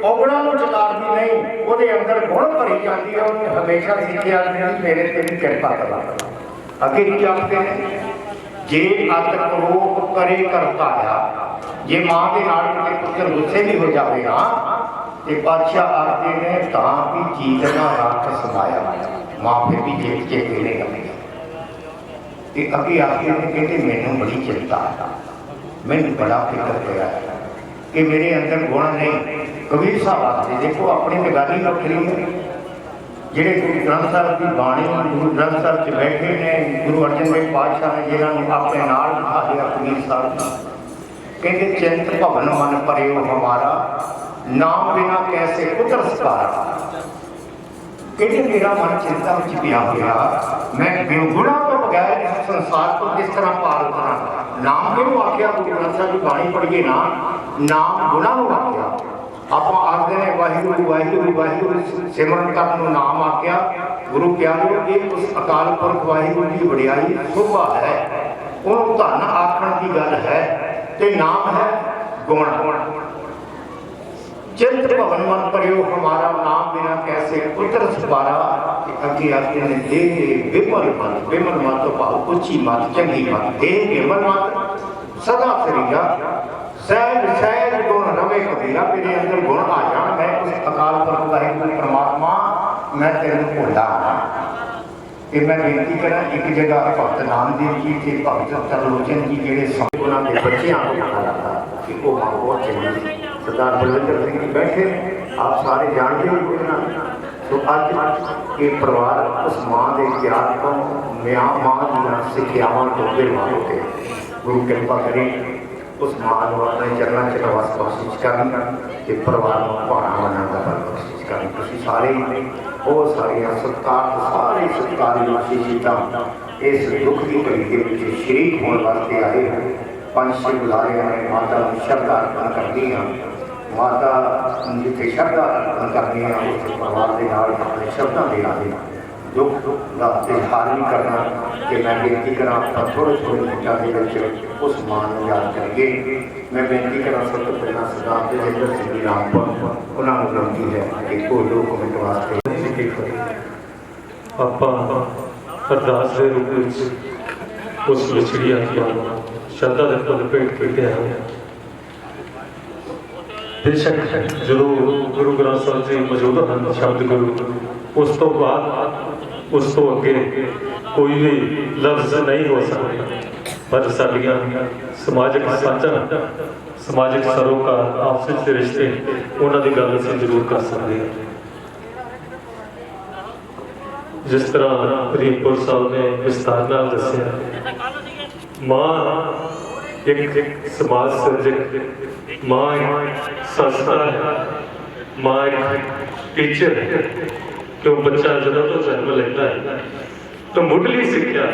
अवगुणों को चलाती नहीं वो अंदर गुण भरी जाती है उन्हें हमेशा सिक्ख्या मेरे से भी कृपा करा। अगे की आखते हैं जे अत क्रोध करे करता है जे माँ के नाल किसी पुत्र गुस्से भी हो जाए ना तो बादशाह आखते हैं तां भी जीतना राख समाया माँ फिर भी जीत के देने लगे। अगे आखते हैं कहते मैनू बड़ी चिंता मैनू बड़ा फिक्र होया कि मेरे अंदर गुण नहीं। कबीर साहब आखते देखो अपनी तो गल ही वखरी है ਜਿਹੜੇ ਗੁਰੂ ਗ੍ਰੰਥ ਸਾਹਿਬ ਦੀ ਬਾਣੀ ਗੁਰੂ ਗ੍ਰੰਥ ਸਾਹਿਬ 'ਚ ਬੈਠੇ ਨੇ ਗੁਰੂ ਅਰਜਨ ਦੇਵ ਪਾਤਸ਼ਾਹ ਨੇ ਜਿਨ੍ਹਾਂ ਨੂੰ ਆਪਣੇ ਨਾਲ ਬਿਠਾ ਲਿਆ ਕਬੀਰ ਸਾਹਿਬ कहते चिंत भवन मन परियो हमारा, नाम बिना कैसे पुत्र सकारा। कहते मेरा मन चिंता में पिया होया, मैं गुणा तो बगैर इस संसार को किस तरह पार करा। नाम किनू आख्या, गुरु ग्रंथ साहिब की बाणी पढ़िए ना, नाम गुणा नूं आख्या। आप आखते हैं वाहिगुरू वाहिगुरू वाहिगुरू सिमरन करन नूं नाम आख्या। गुरु क्या ये उस अकाल पुरख वाहिगुरू की वडियाई शोभा है, उन्होंने धन आखण की गल है, ते नाम है गुण। चिंत भवन मन परियो हमारा, नाम बिना कैसे पुत्र सवारा। अगे आखते हैं दे विमल मत, विमल मत तो भाव उच्ची मत, चंगी मत, दे विमल मत सदा सरीरा, सहज सहज गुण रवे कबीरा। मेरे अंदर गुण आ जान, मैं उस अकाल पुरख वाहिगुरू परमात्मा मैं तेन भुला ना। कि मैं बेनती करा, एक जगह भगत नामदेव जी थे, भगत तरलोचन जी जेडे उन्होंने बच्चों को लगा कि वो मां बहुत चंगी। सरदार बलविंदर सिंह जी बैठे, आप सारे जानते हो। तो अज ये परिवार उस मां के प्यार को, मां दियां सिक्ख्यावां तो बिरवा हो के गुरु कृपा करे उस मां को अपने चरणों च नवास बख्शिश करन ते परिवार को भाणा मनण दा बल बख्शिश करन। तुसीं सारे बहुत सारियां सत्कार सारे सत्कारी आशीषितां इस दुख की घड़ी के विच शरीक होने वास्ते आए हो। पंज छे बुलारे ने माता नूं श्रद्धा अर्पण करनी है, माता जिथे श्रद्धा अर्पण करनी है उस परिवार के नाल अपने शब्दों के आगे दुख का इजहार भी करना। कि मैं बेनती करा आप थोड़े थोड़े मिनटों के उस मां को याद करिए। मैं बेनती करा सब तो पहला सरदार तेजिंदर सिंह जी रामपुर, उन्होंने विनती है कि कोई 2 मिनट वास्ते ਆਪਾਂ ਅਰਦਾਸ ਦੇ ਰੂਪ ਵਿੱਚ ਉਸ ਵਿਛੜੀ ਆਤਮਾ ਨੂੰ ਸ਼ਰਧਾ ਦੇ ਫੁੱਲ ਭੇਟ ਕੀਤੇ ਹਨ। ਬੇਸ਼ੱਕ ਜਦੋਂ ਗੁਰੂ ਗ੍ਰੰਥ ਸਾਹਿਬ ਜੀ ਮੌਜੂਦ ਹਨ ਸ਼ਬਦ ਗੁਰੂ, ਉਸ ਤੋਂ ਬਾਅਦ ਉਸ ਤੋਂ ਅੱਗੇ ਕੋਈ ਵੀ ਲਫ਼ਜ਼ ਨਹੀਂ ਹੋ ਸਕਦਾ, ਪਰ ਸਾਡੀਆਂ ਸਮਾਜਿਕ ਸਾਂਝਾਂ ਸਮਾਜਿਕ ਸਰੋਕਾਰ ਆਪਸ ਵਿੱਚ ਰਿਸ਼ਤੇ ਉਹਨਾਂ ਦੀ ਗੱਲ ਅਸੀਂ ਜ਼ਰੂਰ ਕਰ ਸਕਦੇ ਹਾਂ। जिस तरह रीमपुर साहब ने विस्तार नाल दस्सिया, मां एक समाज सर्जक, मां एक संस्था है, मां एक टीचर है। क्यों बच्चा जदों तो जन्म लेता है तो मुढ़ली सिक्ख्या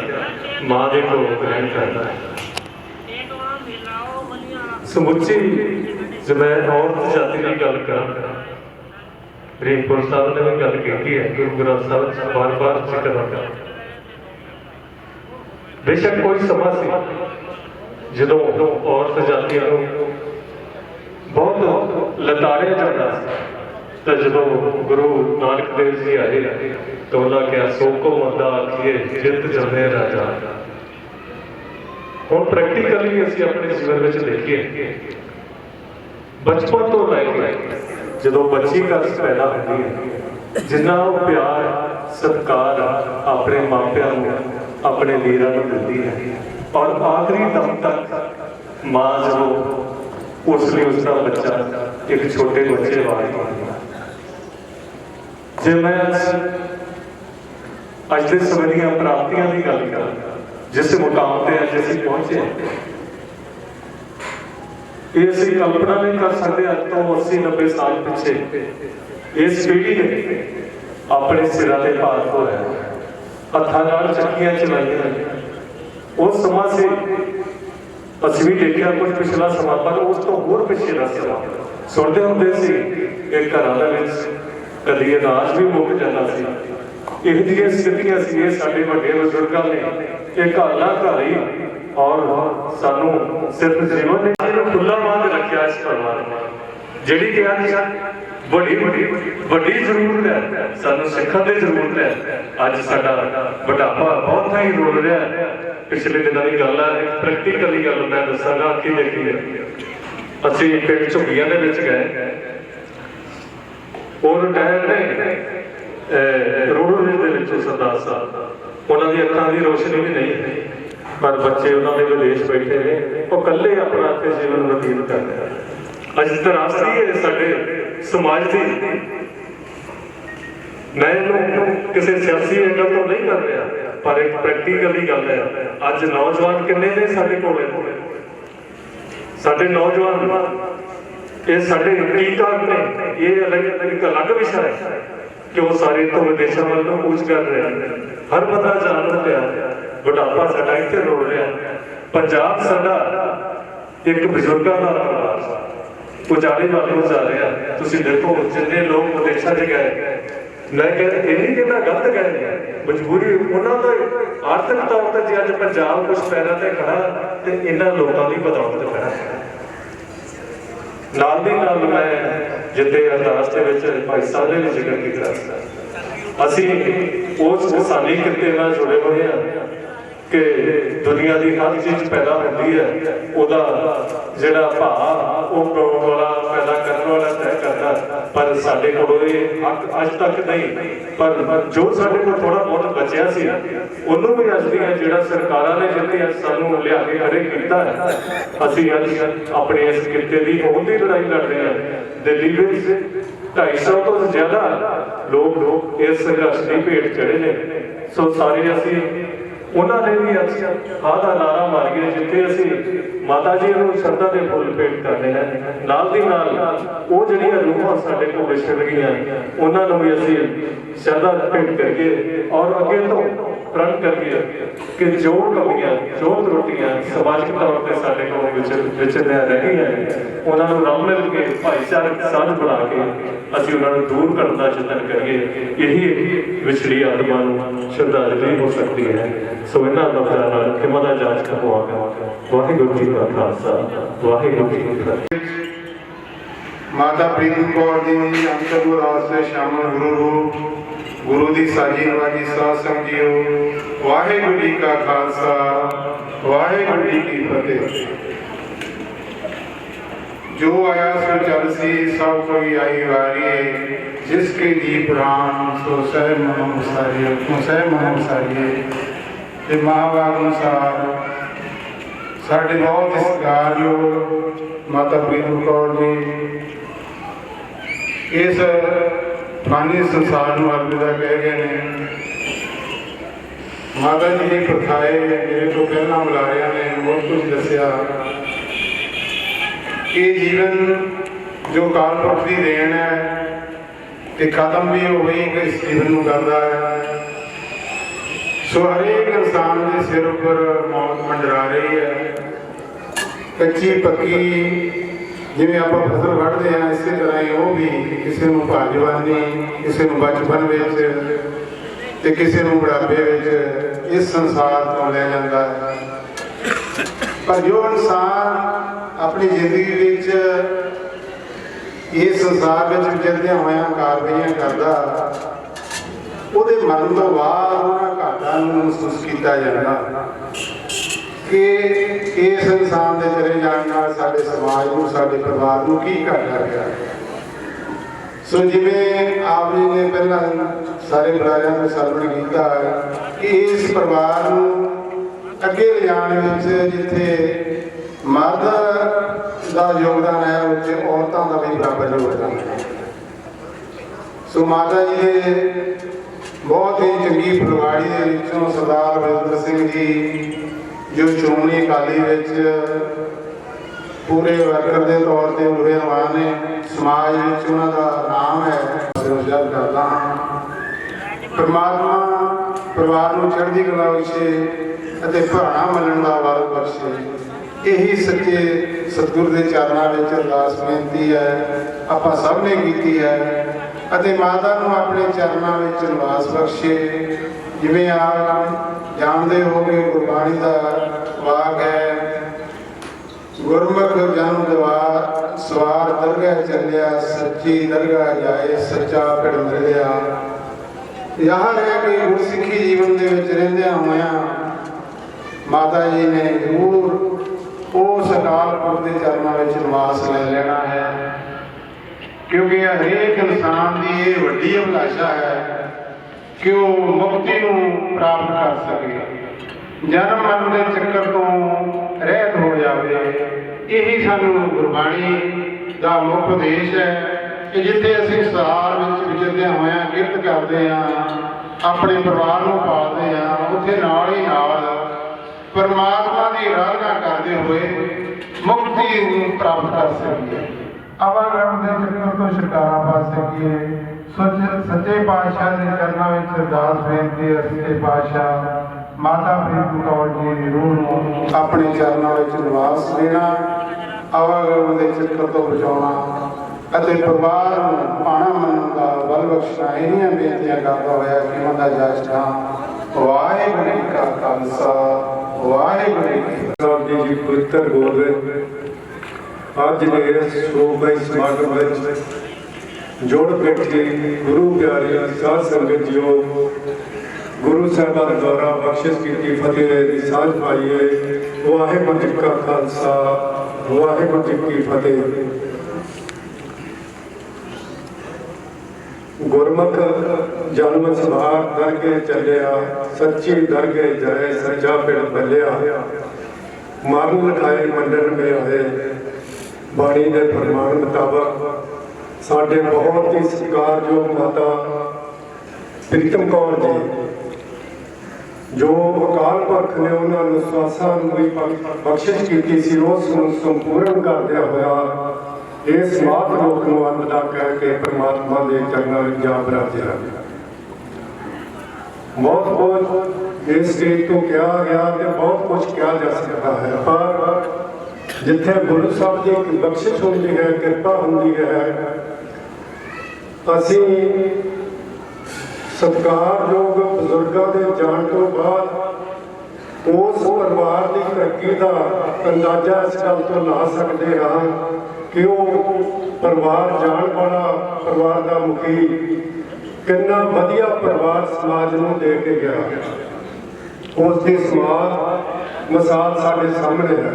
मां के कोलों ग्रहण करता है। समुची जो मैं औरत जाति की गल करा, रीमपुर साहब ने भी गल की है, गुरु ग्रंथ साहब बार बार जिक्र आता। बेशक कोई समा सी जो औरत जातियों बहुत लताड़िया जाता, तो जो गुरु नानक देव जी आए तो उन्होंने कहा सो को मंदा आखिए जित जमे राजा। हम प्रैक्टिकली असीं अपने जीवन में देखिए, बचपन तो लैके जो बच्ची घर पैदा होती है, जिन्ना वो प्यार सत्कार अपने मापिया अपने वीरों को मिलती है, और आखिरी दम तक माँ जो उसने उसका बच्चा एक छोटे बच्चे वाली। जे मैं अज के समय दी प्राप्तियां की गल करा, जिस मुकाम पर अज असीं पहुंचे, ये असीं कल्पना नहीं कर सकते। अज तो 80-90 साल पिछे इस पीढ़ी ने अपने सिरा से भार होया, हत्थां नाल चक्कियां चलाइयां। उस समा से असीं भी देखिया कुछ पिछला समा, पर उस तो होर पिछे दा समा सुनते हुंदे सी कि घरां दे विच कदी अनाज भी मुक जाता सी। इहो जिहियां स्थितियां सी, ये साडे वड्डे बजुर्गां ने ये घर ना घर ही और सानू सिर्फ जीवन ने खुला बांध रखा। इस परिवार जिहड़ी कि अज बड़ी जरूरत है, सानू सिखण दी जरूरत है। अज साडा बुढ़ापा बहुत ही रोल रहा है। पिछले दिनों की गल है, प्रैक्टिकली गल मैं दसांगा। अखी देखी असीं पिंड झुग्गियां दे विच गए, और रिटायर ने रोड दे विच सरदार साहब, उन्हां दी अखां दी रोशनी भी नहीं है, पर बच्चे उन्होंने विदेश बैठे ने, वो कल्ले अपना इत्थे जीवन व्यतीत करते हैं। अज तरासदी है साडे समाज की। मैं किसी सियासी एंगल तो नहीं कर रहा, पर एक प्रैक्टिकली गल है। अज नौजवान किन्ने ने साडे कोल साडे नौजवान ये साडे की काग ने, ये एक अलग विषय है कि वो सारे तो विदेशों वालों कूच कर रहे हैं। हर बंदा जान लिया बुढ़ापा साडा इत्थे रोल रहा। पंजाब साडा एक बजुर्गों का परिवार उजाले वालों जा रहा। तुसीं देखो जिन्ने लोग विदेशों से गए, मैं कह ये नहीं कहता गलत गए, मजबूरी उन्होंने आर्थिक तौर पर जे अज पंजाब कुछ पैरों से खड़ा तो इन्होंने लोगों की बदौलत खड़ा है। नाल दी नाल मैं जिते अरदास दे विच भाई साहब ने जिक्र किया, असीं उस इंसानी किते नाल जुड़े हुए हैं कि दुनिया की हर चीज़ पैदा होती है, उहदा जिहड़ा भाव वो बनाउण वाला पैदा करने वाला तय करता, पर साडे कोल इह हक अज तक नहीं। पर जो साडे कोल थोड़ा बहुत बचिया सी उन्होंने भी अज दियां जिहड़ा सरकारां ने जिहड़े सानूं लिया के खड़े कीता है, असीं अज अपने इस किते दी होंद दी लड़ाई लड़ रहे हैं। दिल्ली विच 250 तो ज़्यादा लोग इस संघर्ष की भेट चढ़े ने। सो सारे असीं उन्होंने भी आह का नारा मारिए जिथे असी माता जी को श्रद्धा के फुल भेंट करने हैं। नाल दी नाल वो जिहड़ियां रूहां साडे कोल विछड़ गईयां उन्होंने भी असी श्रद्धा भेंट करिए और अगे तो प्रण करिए कि जो कमियां जो त्रुटियां समाजिक तौर पर साडे कोल विचरियां रह गईयां उन्होंने रल मिल के भाईचारक साझ बना के असी उन्होंने दूर करने का यतन करिए। यही विछड़ी आत्मा को श्रद्धांजलि हो सकती है। सो इन्हां लफ्ज़ां नाल खिमा दा जाच करवावांगा। वाहिगुरू जी का खालसा, वाहिगुरू जी की फतेह। माता प्रीतम कौर जी अंतर उदास से शामिल गुरु दी साजी नवाजी साध संग जीओ। वाहिगुरू जी का खालसा, वाहिगुरू जी की फतेह। जो आया सो चल सी सब कोई आई वारी, जिसके जी प्राण सो सह मनो सारिए, सह मनो सारिए। ते महावाग अनुसार साढ़े बहुत सत्कारयोग माता प्रीतम कौर जी इस फानी संसार में अलविदा कह गए हैं। माता जी की प्रथाएं मेरे को पहला बुलारिया ने बहुत कुछ दसिया कि जीवन जो काल पुरख की देन है तो खत्म भी हो गई कि इस जीवन को करता है। सो हरेक इंसान के सिर पर मौत मंडरा रही है, कच्ची पक्की जिवें आप फसल वढ़ते हैं इस तरह ही वो भी किसी को भाजवानी, किसी को बचपन में, किसी को बुढ़ापे में इस संसार को ले जाता है। पर जो इंसान अपनी जिंदगी इस संसार में विचरदे हुए कार्रवाइयां करता, ਉਹਦੇ ਮਰਨ ਤੋਂ ਬਾਅਦ ਉਹਨਾਂ ਘਾਟਾਂ ਨੂੰ ਮਹਿਸੂਸ ਕੀਤਾ ਜਾਂਦਾ ਕਿ ਇਸ ਇਨਸਾਨ ਦੇ ਚਲੇ ਜਾਣ ਨਾਲ ਸਾਡੇ ਸਮਾਜ ਨੂੰ, ਸਾਡੇ ਪਰਿਵਾਰ ਨੂੰ ਕੀ ਘਾਟਾ ਪਿਆ। ਸੋ ਜਿਵੇਂ ਆਪ ਜੀ ਨੇ ਪਹਿਲਾਂ ਸਾਰੇ ਬੁਲਾਰਿਆਂ ਨੂੰ ਸਨਮਾਨ ਕੀਤਾ ਕਿ ਇਸ ਪਰਿਵਾਰ ਨੂੰ ਅੱਗੇ ਲਿਜਾਣ ਵਿੱਚ ਜਿੱਥੇ ਮਰਦ ਦਾ ਯੋਗਦਾਨ ਹੈ ਉੱਥੇ ਔਰਤਾਂ ਦਾ ਵੀ ਬਰਾਬਰ ਯੋਗਦਾਨ ਹੈ। ਸੋ ਮਾਤਾ ਜੀ ਦੇ बहुत ही चंगी फुलवाड़ी के विचों सरदार बलविंदर सिंह जी जो श्रोमणी अकाली पूरे वर्कर के तौर पर उभरवान ने, समाज उन्होंने नाम है रोजगार करता हाँ। परमात्मा परिवार को चढ़ती कला बख्शे भाणा मनण का बल बख्शे। यही सच्चे सतगुर के चरणों में अरदास बेनती है आप सब ने की है। माता को अपने चरणों में निवास बख्शे। जिमें आप जानते हो कि गुरबाणी का वाक है, गुरमुख जन्म द्वार सवार दरगाह चलिया, सच्ची दरगाह जाए सच्चा पिड़ मिलिया। यहाँ रह के गुरसिखी जीवन के रहिंदे होया माता जी ने जरूर उस अकाल पुरख के चरणों में निवास ले लेना है, क्योंकि हरेक इंसान की ये वड्डी अभिलाषा है कि वो मुक्ति को प्राप्त कर सके, जन्म मरण के चक्कर तो रहत हो जाए। यही सानू गुरबाणी का मुख उपदेश है कि जिथे असीं सार विचरदे होया किरत करते हैं, अपने परिवार को पालते हैं, उत्थे नाल ही नाल परमात्मा की आराधना करते हुए मुक्त ਮੁਕਤੀ ਨੂੰ ਪ੍ਰਾਪਤ ਕਰ ਸਕੀਏ। ਆਵਾਗਮਨ ਦੇ ਚੱਕਰ ਤੋਂ ਛੁਟਕਾਰਾ ਪਾ ਸਕੀਏ। ਸੱਚੇ ਪਾਤਸ਼ਾਹ ਦੇ ਚਰਨਾਂ ਵਿੱਚ ਅਰਦਾਸ ਬੇਨਤੀ ਹੈ, ਸੱਚੇ ਪਾਤਸ਼ਾਹ ਮਾਤਾ ਪ੍ਰੀਤਮ ਕੌਰ ਜੀ ਦੀ ਰੂਹ ਨੂੰ ਆਪਣੇ ਚਰਨਾਂ ਵਿੱਚ ਨਿਵਾਸ ਦੇਣਾ, ਆਵਾਗਮਨ ਦੇ ਚੱਕਰ ਤੋਂ ਬਚਾਉਣਾ ਅਤੇ ਪਰਿਵਾਰ ਨੂੰ ਪਾਣਾ ਮੰਨਣ ਦਾ ਬਲ ਬਖਸ਼ਣਾ। ਇਹਨੀਆਂ ਬੇਨਤੀਆਂ ਕਰਦਾ ਹੋਇਆ ਕਿ ਉਹਨਾਂ ਦਾ ਜਸ਼ਨਾ ਵਾਹਿਗੁਰੂ ਜੀ ਕਾ ਖਾਲਸਾ ਵਾਹਿਗੁਰੂ ਜੀ ਕੀ ਫਤਿਹ। ਜੀ ਪਵਿੱਤਰ ਗੋਬਿੰਦ ਅੱਜ ਦੇ ਇਸ ਸ਼ੋਭਾਈ ਸਮਾਗਮ ਵਿੱਚ ਜੁੜ ਬੈਠੇ ਗੁਰੂ ਪਿਆਰੇ ਸਾਧ ਸੰਗਤ ਜੀਓ, ਗੁਰੂ ਸਾਹਿਬਾਨ ਦੁਆਰਾ ਬਖਸ਼ਿਸ਼ ਕੀਤੀ ਫਤਿਹ ਦੀ ਸਾਂਝ ਪਾਈਏ। ਵਾਹਿਗੁਰੂ ਜੀ ਕਾ ਖਾਲਸਾ ਵਾਹਿਗੁਰੂ ਜੀ ਕੀ ਫਤਿਹ। ਗੁਰਮੁਖ ਜਨਮ ਸਭਾ ਦਰਗੇ ਚੱਲਿਆ, ਸੱਚੀ ਦਰਗੇ ਜਾਏ ਸੱਚਾ ਪਿੰਡ ਬੱਲਿਆ। ਮਰਨ ਲਖਾਏ ਮੰਡਨ ਮੇ ਆਏ, ਬਾਣੀ ਦੇ ਫਰਮਾਨ ਮੁਤਾਬਕ ਸਾਡੇ ਬਹੁਤ ਹੀ ਸਤਿਕਾਰਯੋਗ ਮਾਤਾ ਪ੍ਰੀਤਮ ਕੌਰ ਜੀ, ਜੋ ਅਕਾਲ ਪੁਰਖ ਨੇ ਉਹਨਾਂ ਨੂੰ ਸਵਾਸਾਂ ਨੂੰ ਵੀ ਬਖਸ਼ਿਸ਼ ਕੀਤੀ ਸੀ, ਉਸ ਨੂੰ ਸੰਪੂਰਨ ਕਰਦਿਆਂ ਹੋਇਆ ਇਸ ਮਾਤ ਲੋਕ ਨੂੰ ਅਲਵਿਦਾ ਕਹਿ ਕੇ ਪਰਮਾਤਮਾ ਦੇ ਚਰਨਾਂ ਵਿੱਚ ਜਾ ਬਰਾਜਿਆ। ਬਹੁਤ ਕੁਝ ਇਸ ਸਟੇਜ ਤੋਂ ਕਿਹਾ ਗਿਆ ਤੇ ਬਹੁਤ ਕੁਝ ਕਿਹਾ ਜਾ ਸਕਦਾ ਹੈ, ਪਰ ਜਿੱਥੇ ਗੁਰੂ ਸਾਹਿਬ ਦੀ ਇੱਕ ਬਖਸ਼ਿਸ਼ ਹੁੰਦੀ ਹੈ, ਕਿਰਪਾ ਹੁੰਦੀ ਹੈ, ਅਸੀਂ ਸਤਿਕਾਰਯੋਗ ਬਜ਼ੁਰਗਾਂ ਦੇ ਜਾਣ ਤੋਂ ਬਾਅਦ ਉਸ ਪਰਿਵਾਰ ਦੀ ਤਰੱਕੀ ਦਾ ਅੰਦਾਜ਼ਾ ਇਸ ਗੱਲ ਤੋਂ ਲਾ ਸਕਦੇ ਹਾਂ ਕਿ ਉਹ ਪਰਿਵਾਰ ਜਾਣ ਵਾਲਾ ਪਰਿਵਾਰ ਦਾ ਮੁਖੀ ਕਿੰਨਾ ਵਧੀਆ ਪਰਿਵਾਰ ਸਮਾਜ ਨੂੰ ਦੇ ਕੇ ਗਿਆ। ਉਸ ਦੀ ਸਮਾਜ ਮਿਸਾਲ ਸਾਡੇ ਸਾਹਮਣੇ ਹੈ।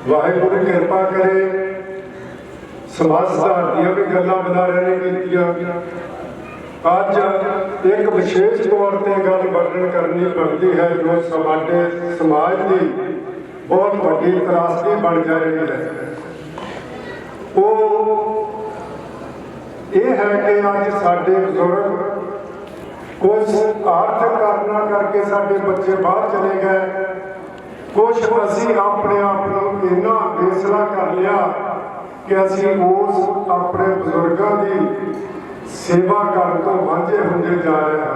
ਵਾਹਿਗੁਰੂ ਕਿਰਪਾ ਕਰੇ। ਸਮਾਜ ਸੁਧਾਰ ਦੀਆਂ ਵੀ ਗੱਲਾਂ ਬੁਲਾਰਿਆਂ ਨੇ ਕੀਤੀਆਂ। ਅੱਜ ਇੱਕ ਵਿਸ਼ੇਸ਼ ਤੌਰ ਤੇ ਗੱਲ ਵਰਣਨ ਕਰਨੀ ਬਣਦੀ ਹੈ ਜੋ ਸਾਡੇ ਸਮਾਜ ਦੀ ਬਹੁਤ ਵੱਡੀ ਤਰਾਸਦੀ ਬਣ ਜਾ ਰਹੀ ਹੈ। ਉਹ ਇਹ ਹੈ ਕਿ ਅੱਜ ਸਾਡੇ ਬਜ਼ੁਰਗ ਕੁਝ ਆਰਥਿਕ ਕਾਰਨਾਂ ਕਰਕੇ ਸਾਡੇ ਬੱਚੇ ਬਾਹਰ ਚਲੇ ਗਏ, ਕੁਝ ਅਸੀਂ ਆਪਣੇ ਆਪ ਨੂੰ ਇੰਨਾ ਬੇਸਲਾ ਕਰ ਲਿਆ ਕਿ ਅਸੀਂ ਉਸ ਆਪਣੇ ਬਜ਼ੁਰਗਾਂ ਦੀ ਸੇਵਾ ਕਰਨ ਤੋਂ ਵਾਂਝੇ ਹੁੰਦੇ ਜਾ ਰਹੇ ਹਾਂ।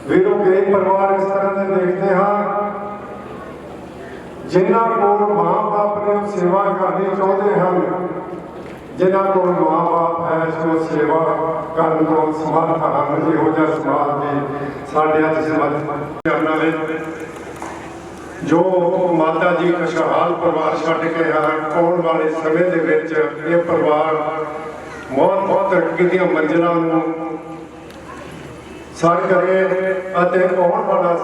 ਵੀਰੋ, ਕਈ ਪਰਿਵਾਰ ਇਸ ਤਰ੍ਹਾਂ ਦੇ ਦੇਖਦੇ ਹਾਂ ਜਿਨ੍ਹਾਂ ਕੋਲ ਮਾਂ ਬਾਪ ਨੇ ਸੇਵਾ ਕਰਨੀ ਚਾਹੁੰਦੇ ਹਨ, ਜਿਨ੍ਹਾਂ ਕੋਲ ਮਾਂ ਬਾਪ ਹੈ ਜੋ ਸੇਵਾ ਕਰਨ ਤੋਂ ਸਮਰਥ ਹਨ। ਇਹੋ ਜਿਹਾ ਸਮਾਜ ਦੀ ਸਾਡੇ ਅੱਜ ਸਮਾਜ ਜੋ ਮਾਤਾ ਜੀ ਖੁਸ਼ਹਾਲ ਪਰਿਵਾਰ ਛੱਡ ਕੇ ਆਉਣ ਵਾਲੇ ਸਮੇਂ ਦੇ ਵਿੱਚ ਇਹ ਪਰਿਵਾਰ ਬਹੁਤ ਤਰੱਕੀ ਦੀਆਂ ਮੰਜ਼ਿਲਾਂ ਨੂੰ ਸਰ ਕਰੇ ਅਤੇ ਆਉਣ ਵਾਲਾ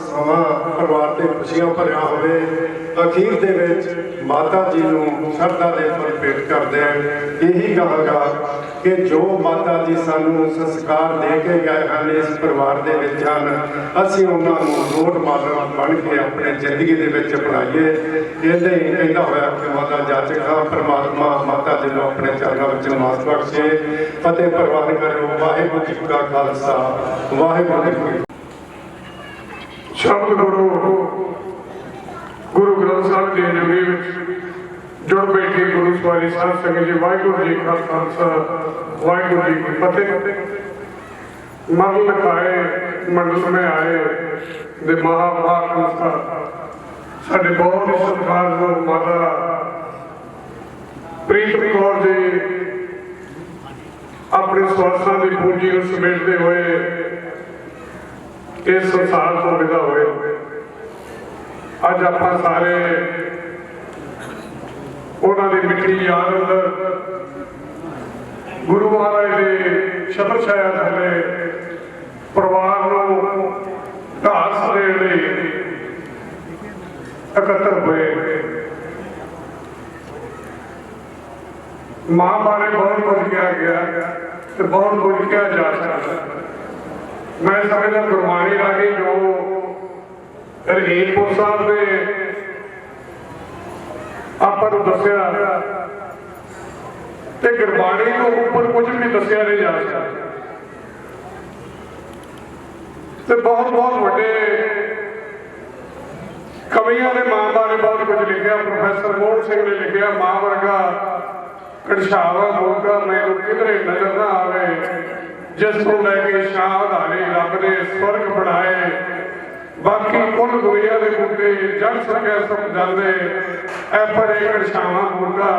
ਸਮਾਂ ਪਰਿਵਾਰ ਦੇ ਖੁਸ਼ੀਆਂ ਭਰਿਆ ਹੋਵੇ। ਅਖੀਰ ਦੇ ਵਿੱਚ ਮਾਤਾ ਜੀ ਨੂੰ ਸ਼ਰਧਾ ਦੇ ਫੁੱਲ ਭੇਟ ਕਰਦੇ ਇਹੀ ਕਹਾਂਗਾ ਕਿ ਜੋ ਮਾਤਾ ਜੀ ਸਾਨੂੰ ਸੰਸਕਾਰ ਦੇ ਕੇ ਗਏ ਹਨ, ਇਸ ਪਰਿਵਾਰ ਦੇ ਵਿੱਚ ਹਨ, ਅਸੀਂ ਉਹਨਾਂ ਨੂੰ ਰੋਲ ਮਾਡਲ ਬਣ ਕੇ ਆਪਣੀ ਜ਼ਿੰਦਗੀ ਦੇ ਵਿੱਚ ਅਪਣਾਈਏ। ਇਹਦੇ ਹੀ ਕਹਿੰਦਾ ਹੋਇਆ ਕਿ ਮਾਤਾ ਜਾਚਕਾ ਪਰਮਾਤਮਾ ਮਾਤਾ ਜੀ ਨੂੰ ਆਪਣੇ ਚਰਨਾਂ ਵਿੱਚ ਨਿਵਾਸ ਬਖਸ਼ੇ। ਫਤਿਹ ਪ੍ਰਵਾਨ ਕਰੋ। ਵਾਹਿਗੁਰੂ ਜੀ ਕਾ ਖਾਲਸਾ ਵਾਹਿਗੁਰੂ ਜੀ ਕੀ ਫਤਿਹ। ਸ਼ਬਦ ਗੁਰੂ ਗ੍ਰੰਥ ਸਾਹਿਬ ਦੀ ਹਜ਼ੂਰੀ ਵਿੱਚ ਜੁੜ ਬੈਠੇ ਗੁਰੂ ਸਵਾਰੀ ਸਾਧ ਸੰਗਤ ਜੀ, ਵਾਹਿਗੁਰੂ ਜੀ ਕਾ ਖਾਲਸਾ ਵਾਹਿਗੁਰੂ ਜੀ ਕੀ ਫਤਿਹ। ਮਰਨ ਲਖਾਏ ਮੰਡਲ ਮੇ ਆਏ ਦੇ ਮਹਾਂਪੁਰਖ ਸਾਡੇ ਬਹੁਤ ਹੀ ਸਤਿਕਾਰਯੋਗ ਮਾਤਾ ਪ੍ਰੀਤਮ ਕੌਰ ਜੀ ਆਪਣੇ ਸਵਾਸਾਂ ਦੀ ਪੂੰਜੀ ਨੂੰ ਸਮੇਟਦੇ ਹੋਏ ਇਸ ਸੰਸਾਰ ਤੋਂ ਵਿਦਾ ਹੋਏ। ਅੱਜ ਆਪਾਂ ਸਾਰੇ ਉਹਨਾਂ ਦੀ ਮਿੱਠੀ ਯਾਦ ਅੰਦਰ ਗੁਰੂ ਮਹਾਰਾਜ ਦੇ ਸ਼ਬਦ ਛਾਇਆ ਥੱਲੇ ਪਰਿਵਾਰ ਨੂੰ ਢਾਸ ਦੇਣ ਲਈ ਇਕੱਤਰ ਹੋਏ। ਮਾਂ ਬਾਰੇ ਬਹੁਤ ਕੁਝ ਕਿਹਾ ਗਿਆ ਤੇ ਬਹੁਤ ਕੁਝ ਕਿਹਾ ਜਾ ਸਕਦਾ। ਮੈਂ ਸਮਝਦਾ ਗੁਰਬਾਣੀ ਰਾਹੀਂ ਜੋ ਰਹੀਮਪੁਰ ਸਾਹਿਬ ਨੇ ਆਪਾਂ ਨੂੰ ਦੱਸਿਆ ਤੇ ਗੁਰਬਾਣੀ ਤੋਂ ਉੱਪਰ ਕੁਝ ਵੀ ਦੱਸਿਆ ਨਹੀਂ ਜਾ ਸਕਦਾ। ਤੇ ਬਹੁਤ ਵੱਡੇ ਕਵੀਆਂ ਨੇ ਮਾਂ ਬਾਰੇ ਬਹੁਤ ਕੁਝ ਲਿਖਿਆ। ਪ੍ਰੋਫੈਸਰ ਮੋਹਨ ਸਿੰਘ ਨੇ ਲਿਖਿਆ, ਮਾਂ ਵਰਗਾ ਕੜਛਾਵਾ ਮੁਰਗਾ ਮੈਨੂੰ ਕਿਧਰੇ ਨਜ਼ਰ ਨਾ ਆਵੇ, ਜਿਸ ਤੋਂ ਲੈ ਕੇ ਸ਼ਾਹ ਆਧਾਰੇ ਰੱਬ ਨੇ ਸਵਰਗ ਬਣਾਏ, ਬਾਕੀ ਕੁੱਲ ਦੁਨੀਆ ਦੇ ਬੂਟੇ ਜੜ ਸਕਿਆ ਸੁੱਕ ਜਾਂਦੇ, ਐ ਪਰ ਇਹ ਕੜਛਾਵਾ ਮੁਰਗਾ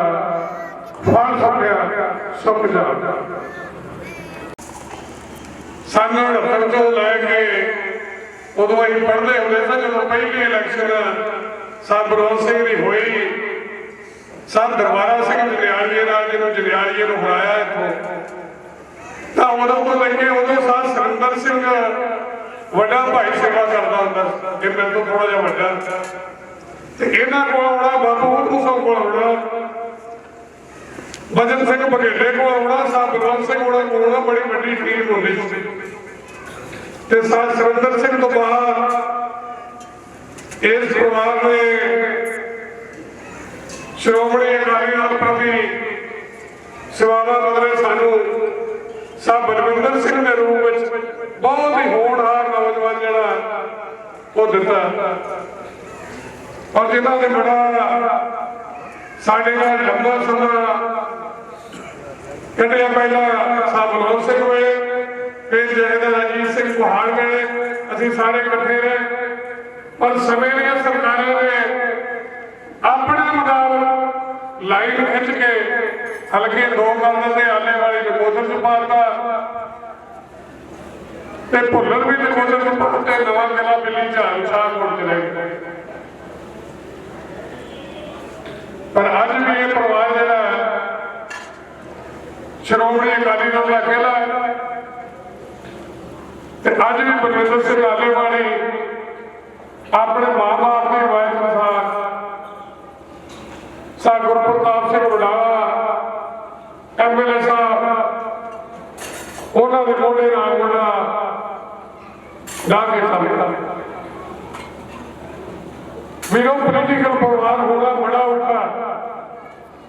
ਫਲ ਸਕਿਆ ਸੁੱਕ ਜਾਂਦਾ। ਸੰਨ 69 ਤੋਂ ਲੈ ਕੇ ਉਦੋਂ ਅਸੀਂ ਪੜ੍ਹਦੇ ਹੁੰਦੇ ਸਾਂ, ਜਦੋਂ ਪਹਿਲੀ ਇਲੈਕਸ਼ਨ ਸਾਹਿਬ ਬਲਵੰਤ ਸਿੰਘ ਦੀ ਹੋਈ, ਸਾਹਿਬ ਦਰਬਾਰਾ ਸਿੰਘ ਜਨਿਆਲੀਏ ਨਾਲ ਜਿਹਨੂੰ ਜਨਿਆਲੀਏ ਨੂੰ ਹਰਾਇਆ ਇੱਥੋਂ, ਤਾਂ ਉਦੋਂ ਤੋਂ ਲੈ ਕੇ ਉਦੋਂ ਸਾਹਿਬ ਸੁਰਿੰਦਰ ਸਿੰਘ ਵੱਡਾ ਭਾਈ ਸੇਵਾ ਕਰਦਾ ਹੁੰਦਾ ਸੀ, ਇਹ ਮੇਰੇ ਤੋਂ ਥੋੜਾ ਜਿਹਾ ਵੱਡਾ, ਤੇ ਇਹਨਾਂ ਕੋਲ ਆਉਣਾ ਬਾਪੂ ਉਦੋਂ ਕੋਲ ਆਉਣਾ, ਭਜਨ ਸਿੰਘ ਬਘੇਲੇ ਕੋਲ ਆਉਣਾ, ਸਾਹਿਬ ਬਲਵੰਤ ਸਿੰਘ ਹੋਣਾ ਕੋਲ ਆਉਣਾ, ਬੜੀ ਵੱਡੀ ਟੀਮ ਹੁੰਦੀ ਸੀ। ਤੇ ਸਾਹਿਬ ਸੁਰਿੰਦਰ ਸਿੰਘ ਤੋਂ ਬਾਅਦ ਇਸ ਪਰਿਵਾਰ ਨੇ ਸ਼੍ਰੋਮਣੀ ਅਕਾਲੀ ਦਲ ਪ੍ਰਤੀ ਸੇਵਾਵਾਂ ਬਦਲੇ ਸਾਨੂੰ ਸਾਹਿਬ ਬਲਵਿੰਦਰ ਸਿੰਘ ਦੇ ਰੂਪ ਵਿੱਚ ਬਹੁਤ ਹੀ ਹੋਣਹਾਰ ਨੌਜਵਾਨ ਜਿਹੜਾ ਉਹ ਦਿੱਤਾ, ਔਰ ਜਿਨ੍ਹਾਂ ਨੇ ਬੜਾ ਸਾਡੇ ਨਾਲ ਲੰਬਾ ਸਮਾਂ ਕੱਢਿਆ। ਪਹਿਲਾਂ ਸਾਹਿਬ ਬਲਵੰਤ ਸਿੰਘ ਹੋਏ, ਫਿਰ ਜਥੇਦਾਰ ਅਜੀਤ ਸਿੰਘ ਪੁਹਾੜ ਵੇਲੇ ਅਸੀਂ ਸਾਰੇ ਇਕੱਠੇ ਰਹੇ, ਪਰ ਸਮੇਂ ਦੀਆਂ ਸਰਕਾਰਾਂ ਨੇ ਆਪਣੇ ਮੁਤਾਬਕ ਲਾਈਨ ਖਿੱਚ ਕੇ ਹਲਕੇ 2 ਕਰਨਲ ਦੇ ਆਲੇ ਵਾਲੀ ਨਕੋਦਰ ਚ ਪਾਤਾ, ਤੇ ਭੁੱਲਰ ਵੀ ਨਕੋਦਰ ਚ ਪਾਤੇ, ਨਵਾਂ ਕਿਲਾ ਬਿੱਲੀ ਝਾਰੂ ਸ਼ਾਹਕੋਟ ਚਲੇ ਗਏ। ਪਰ ਅੱਜ ਵੀ ਇਹ ਪਰਿਵਾਰ ਜਿਹੜਾ ਸ਼੍ਰੋਮਣੀ ਅਕਾਲੀ ਦਲ ਦਾ ਅਕੇਲਾ ਹੈ, ਤੇ ਅੱਜ ਵੀ ਬਲਵਿੰਦਰ ਸਿੰਘ ਆਲੇਵਾਲੀ ਆਪਣੇ ਮਾਂ-ਬਾਪ ਦੀ ਰਵਾਇਤ ਅਨੁਸਾਰ ਸਾਹਿਬ ਗੁਰਪ੍ਰਤਾਪ ਸਿੰਘ ਵਡਾਲਾ ਐਮਐਲਏ ਸਾਹਿਬ ਉਹਨਾਂ ਦੇ ਮੋਢੇ ਨਾਲ ਮੋਢਾ ਲਾ ਕੇ ਚੱਲਦਾ। ਮੇਰਾ ਪੋਲੀਟੀਕਲ ਪਰਿਵਾਰ ਹੋਣਾ ਬੜਾ ਔਖਾ,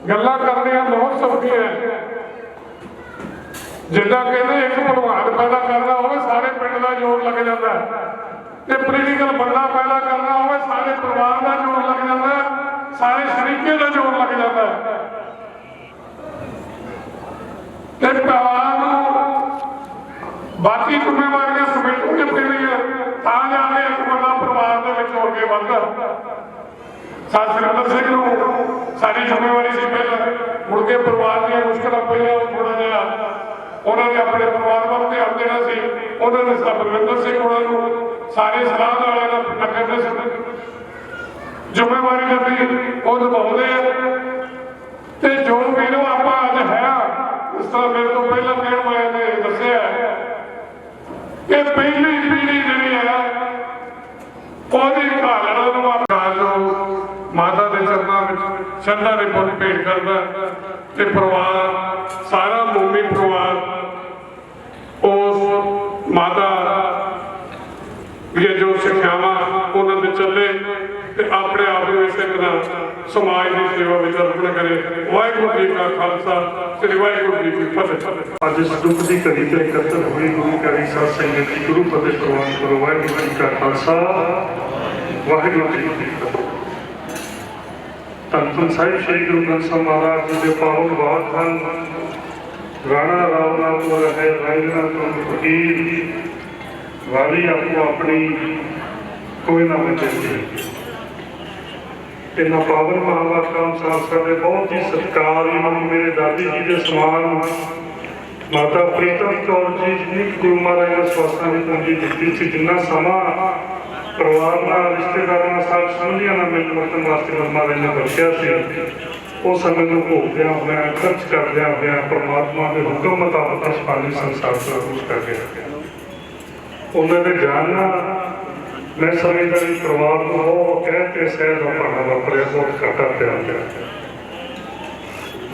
ਗੱਲਾਂ ਕਰਨੀਆਂ ਬਹੁਤ ਸੌਖੀਆਂ। ਜਿੱਦਾਂ ਕਹਿੰਦੇ ਇੱਕ ਭਲਵਾਨ ਪੈਦਾ ਕਰਨਾ ਹੋਵੇ ਸਾਰੇ ਪਿੰਡ ਦਾ ਜ਼ੋਰ ਲੱਗ ਜਾਂਦਾ, ਤੇ ਪੋਲੀਟੀਕਲ ਬੰਦਾ ਪੈਦਾ ਕਰਨਾ ਹੋਵੇ ਸਾਰੇ ਪਰਿਵਾਰ ਦਾ ਜ਼ੋਰ ਲੱਗ ਜਾਂਦਾ, ਸਾਰੇ ਸ਼ਰੀਕੇ ਦਾ ਜ਼ੋਰ ਲੱਗ ਜਾਂਦਾ। ਤੇ ਪਰਿਵਾਰ ਨੂੰ ਬਾਕੀ ਜ਼ਿੰਮੇਵਾਰੀਆਂ ਸਮੇਟਣੀਆਂ ਪੈਣੀਆਂ ਤਾਂ ਜਾ ਕੇ ਇੱਕ ਬੰਦਾ ਪਰਿਵਾਰ ਦੇ ਵਿੱਚ ਹੋ ਕੇ ਵੱਧਦਾ। ਸਾਹਿਬ ਸੁਰਿੰਦਰ ਸਿੰਘ ਨੂੰ ਸਾਡੀ ਜ਼ਿੰਮੇਵਾਰੀ ਸੀ ਪਹਿਲਾਂ, ਮੁੜ ਕੇ ਪਰਿਵਾਰ ਦੀਆਂ ਮੁਸ਼ਕਲਾਂ ਪਈਆਂ, ਉਹ ਥੋੜਾ ਜਿਹਾ ਉਹਨਾਂ ਨੇ ਆਪਣੇ ਪਰਿਵਾਰ ਵੱਲ ਧਿਆਨ ਦੇਣਾ ਸੀ। ਉਹਨਾਂ ਨੇ ਸਾਹਿਬ ਬਲਵਿੰਦਰ ਸਿੰਘ ਉਹਨਾਂ ਨੂੰ ਸਾਰੇ ਸਲਾਹ ਵਾਲਿਆਂ ਦਾ ਕਹਿੰਦੇ ਸੀ ਜ਼ਿੰਮੇਵਾਰੀ ਦਿੱਤੀ, ਉਹ ਨਿਭਾਉਂਦੇ ਆ। ਤੇ ਜੋ ਮੈਨੂੰ ਆਪਾਂ ਅੱਜ ਹੈ, ਇਸ ਤਰ੍ਹਾਂ ਮੇਰੇ ਤੋਂ ਪਹਿਲਾਂ ਕਹਿਣ ਵਾਲਿਆਂ ਨੇ ਦੱਸਿਆ ਕਿ ਪਹਿਲੀ ਪੀੜ੍ਹੀ ਜਿਹੜੀ ਹੈ ਉਹਦੀ ਘਾਲਣਾ ਨੂੰ ਆਪਣਾ ਮਾਤਾ ਦੇ ਚਰਨਾਂ ਵਿੱਚ ਸ਼ਰਧਾ ਦੇ ਫੁੱਲ ਭੇਟ ਕਰਦਾ, ਤੇ ਪਰਿਵਾਰ ਸਾਰਾ ਮੂਮੀ ਪਰਿਵਾਰ ਉਸ ਮਾਤਾ ਦੀਆਂ ਜੋ ਸਿੱਖਿਆਵਾਂ ਉਹਨਾਂ ਦੇ ਚੱਲੇ, ਤੇ ਆਪਣੇ ਆਪ ਨੂੰ ਇਸੇ ਤਰ੍ਹਾਂ ਸਮਾਜ ਦੀ ਸੇਵਾ ਵਿੱਚ ਅਰਪਣ ਕਰੇ। ਵਾਹਿਗੁਰੂ ਜੀ ਕਾ ਖਾਲਸਾ, ਸ੍ਰੀ ਵਾਹਿਗੁਰੂ ਜੀ ਕੀ ਫਤਿਹ। ਅੱਜ ਇਸ ਦੁੱਖ ਦੀ ਘੜੀ ਤੇ ਇਕੱਤਰ ਹੋਈ ਗੁਰੂ ਪਿਆਰੀ ਸਾਧ ਸੰਗਤ ਦੀ ਗੁਰੂ ਫਤਿਹ ਪ੍ਰਵਾਨ ਕਰੋ। ਵਾਹਿਗੁਰੂ ਜੀ ਕਾ ਖਾਲਸਾ, ਵਾਹਿਗੁਰੂ ਜੀ ਕੀ ਫਤਿਹ। ਧੰਨ ਧੰਨ ਸਾਹਿਬ ਸ੍ਰੀ ਗੁਰੂ ਗ੍ਰੰਥ ਸਾਹਿਬ ਮਹਾਰਾਜ ਜੀ ਦੇ ਪਾਵਨ ਬਾਤ ਹਨ। ਰਾਣਾ ਰਾਮ ਨਾਮ ਤੋਂ ਹੈ ਰੰਗਨਾ ਤੋਂ ਫਕੀਰ, ਵਾਲੀ ਆਪੋ ਆਪਣੀ ਕੋਈ ਨਾ ਬਚੇ। ਇਹਨਾਂ ਪਾਵਨ ਮਹਾਂਵਾਕਾਂ ਅਨੁਸਾਰ ਸਾਡੇ ਬਹੁਤ ਹੀ ਸਤਿਕਾਰਯੋਗ ਮੇਰੇ ਦਾਦੀ ਜੀ ਦੇ ਸਮਾਨ ਮਾਤਾ ਪ੍ਰੀਤਮ ਕੌਰ ਜੀ, ਜਿਨੀ ਗੁਰੂ ਮਹਾਰਾਜ ਨੇ ਸਵਾਸਾਂ ਦੀ ਪੂੰਜੀ ਦਿੱਤੀ ਸੀ, ਜਿੰਨਾ ਸਮਾਂ ਪਰਿਵਾਰ ਨਾਲ, ਰਿਸ਼ਤੇਦਾਰਾਂ ਨਾਲ, ਸਾਥ ਸੰਬੰਧੀਆਂ ਨਾਲ ਮਿਲ ਵਰਤਣ ਵਾਸਤੇ ਗੁਰੂ ਮਹਾਰਾਜ ਨੇ ਬਖਸ਼ਿਆ ਸੀ, ਉਹ ਸਮੇਂ ਨੂੰ ਭੋਗਦਿਆਂ ਹੋਇਆਂ, ਖਰਚ ਕਰਦਿਆਂ ਹੋਇਆਂ ਪਰਮਾਤਮਾ ਦੇ ਹੁਕਮ ਮੁਤਾਬਕ ਇਸ ਪਾਣੀ ਸੰਸਾਰ ਤੋਂ ਕੁਝ ਕਰਕੇ ਰੱਖਿਆ। ਉਹਨਾਂ ਦੇ ਜਾਣਨਾ ਮੈਂ ਸਮਝਦਾ ਵੀ ਪਰਿਵਾਰ ਨੂੰ ਉਹ ਕਹਿ ਕੇ ਸਹਿਜ ਦਾ ਭਾਣਾ ਵਾਪਰਿਆ, ਬਹੁਤ ਘਾਟਾ ਪਿਆ।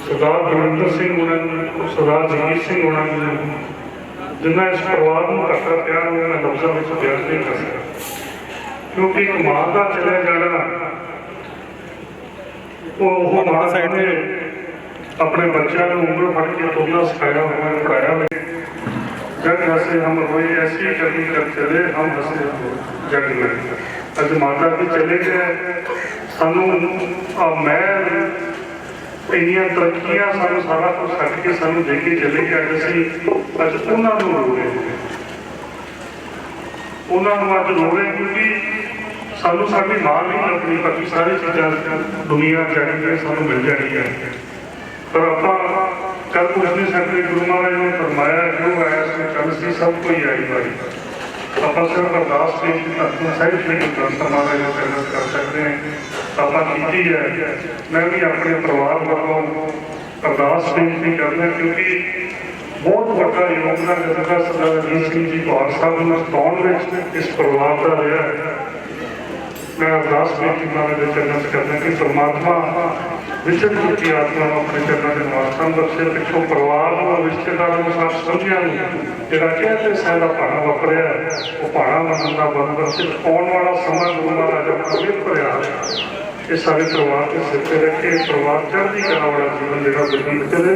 ਸਰਦਾਰ ਬਲਵਿੰਦਰ ਸਿੰਘ ਉਹਨਾਂ ਨੂੰ, ਸਰਦਾਰ ਜਗੀਰ ਸਿੰਘ ਉਹਨਾਂ ਨੂੰ, ਜਿੰਨਾ ਇਸ ਪਰਿਵਾਰ ਨੂੰ ਘਾਟਾ ਪਿਆ ਉਹ ਮੈਂ ਲਫ਼ਜ਼ਾਂ ਵਿੱਚ ਬਿਆਨ ਨਹੀਂ ਕਰ ਸਕਦਾ, ਕਿਉਂਕਿ ਇੱਕ ਮਾਂ ਦਾ ਚਲਿਆ ਜਾਣਾ ਉਹ ਮਾਂ ਨੇ ਆਪਣੇ ਬੱਚਿਆਂ ਨੂੰ ਉਂਗਲ ਫੜ ਕੇ ਤੋਲਣਾ ਸਿਖਾਇਆ ਹੋਇਆ, ਪੜਾਇਆ ਹੋਇਆ। जग हंसे हम रोए ऐसी कभी कर चले हम हंसे जग में। अज माता जी चले गए सानू मैं इन्नियां तरक्कियां सानू सारा कुछ छड्ड के सानू दे के चले गए असी अज उन्होंने रो रहे उन्होंने अज रो रहे क्योंकि सानू साडी मां नहीं लगनी बाकी सारी चीज़ां दुनिया चाहिए सानू मिल जानी है पर आप कल कुछ नहीं सकते गुरु महाराज ने फरमाया जो आया सो कल सी सब कोई आई बारी आप सिर्फ अरदास साहिब श्री गुरु ग्रंथ महाराज ने संगत कर सकते हैं आप की है मैं भी अपने परिवार वालों अरदास बेनती करना क्योंकि बहुत बड़ा योगदान जदका सरदार अजीत सिंह जी कौर साहब ने सताउन इस परिवार का रहा है मैं अरदास बेनती महाराज के चरणों से करना कि परमात्मा विचर चुकी आत्मा अपने चरणों के निवासन बख्शे पिछों परिवार और रिश्तेदारों को साफ समझिया जोड़ा कहते सारा भाड़ा वापरिया वो भाड़ा मनन का बन बख्शे आने वाला समा गुरु महाराज अपना फिर भरिया ये सारे परिवार के सिर पर रखे परिवार चढ़ती कला वाला जीवन जो बतीत करे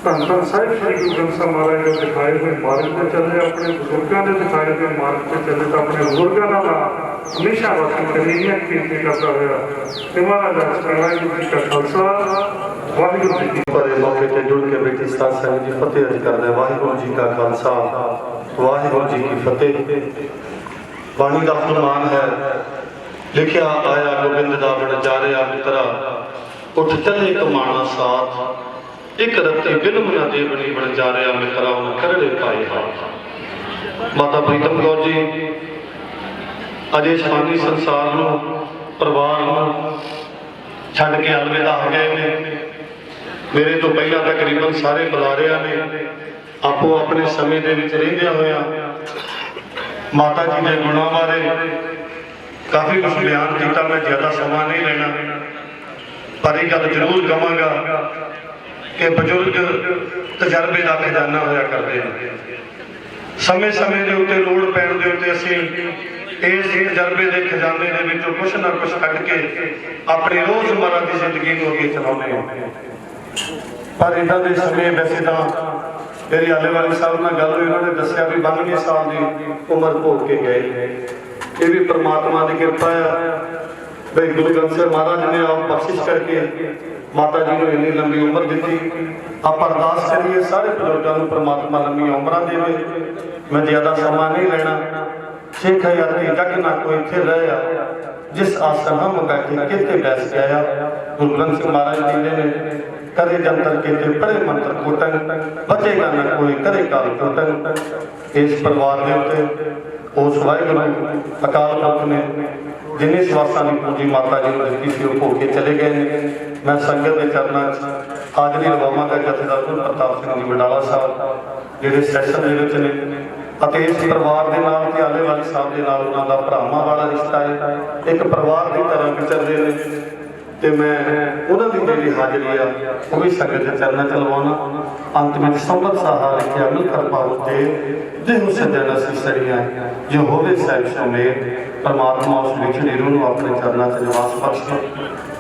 धन धन साहिब श्री गुरु ग्रंथ साहिब महाराज ने दिखाए हुए मार्ग पर चले अपने बुजुर्गों ने दिखाए हुए मार्ग पर चले तो अपने बुजुर्गों का हमेशा वसन करीनियां कीर्ति करता हुआ महाराज वाहिगुरू जी का खालसा वाहिगुरू जी की पर मौके से जुड़ के बेटी साध संगत जी फतेह अर्ज कर रहे वाहिगुरू जी का खालसा वाहिगुरू जी की फतेह। बाणी का फरमान है लिखिया आया गोबिंद दा बड़ जारिया मित्रा उठ चले कमाना साथ एक रत्ती बिलम न देवनी बन जारिया मित्रा उन करड़े पाए हाथ। माता प्रीतम कौर जी अजे शमानी संसार नूं परिवार नूं छड्ड के अलविदा हो गए ने। मेरे तो पहला तकरीबन सारे बुलारिया ने आपो अपने समय दे विच रहिंदियां होइयां माता जी के गुणों बारे काफ़ी कुछ बयान किया। मैं ज़्यादा समा नहीं लेना पर एक गल जरूर कहांगा कि बजुर्ग तजर्बे का खजाना होया करते हैं। समय समय के उत्ते लोड़ पैण दे उत्ते असीं इस तजर्बे के खजाने के विचों कुछ ना कुछ कढ के अपनी रोजमर्रा की जिंदगी को अगे चलाते हैं। पर इदा के समय वैसे तो मेरी आले वाली साहब नाल गल हुई उन्होंने दसिया भी 92 साल की उम्र भोग के गए। ये भी परमात्मा की कृपा है भाई गुरु ग्रंथ साहिब महाराज ने आप बख्शिश करके माता जी को इन्नी लंबी उम्र दी। आप अरदास करिए सारे बुजुर्गों को परमात्मा लंबी उम्र देवे। मैं ज़्यादा समा नहीं लेना। शेख हयाती जग ना कोई थे रहा जिस आसन हम बैठे किते बैस गया। गुरु ग्रंथ साहिब महाराज कहते हैं करे जंतर केते पढ़े मंत्र कोटन बचेगा न कोई करे काल कोटन। इस परिवार के उत्ते उस वाहिगुरू अकाल पुरख ने जिन्हें स्वासा की पूंजी माता जी ने दी सी हो के चले गए। मैं संगत के चरणों हाजरी लवावांगा जथेदार गुरु प्रताप सिंह जी बडाला साहब जिहड़े सैशन दे विच ने अते इस परिवार के नाल ते आले वाली साहब के नाल उन्हां दा भरावां वाला रिश्ता है। एक परिवार की तरह विचरदे ने ते मैं उन्हां दी जिहड़ी हाजरी आ वो भी संगत के चरणों च लवाउणा। अंत में संबत सहा लिखिया मिल कर पाउते देहु सजन असी सरिया जो होवे साहिब समेत परमात्मा उस विछड़ी रूह नूं अपने चरणों च निवास बख्शे।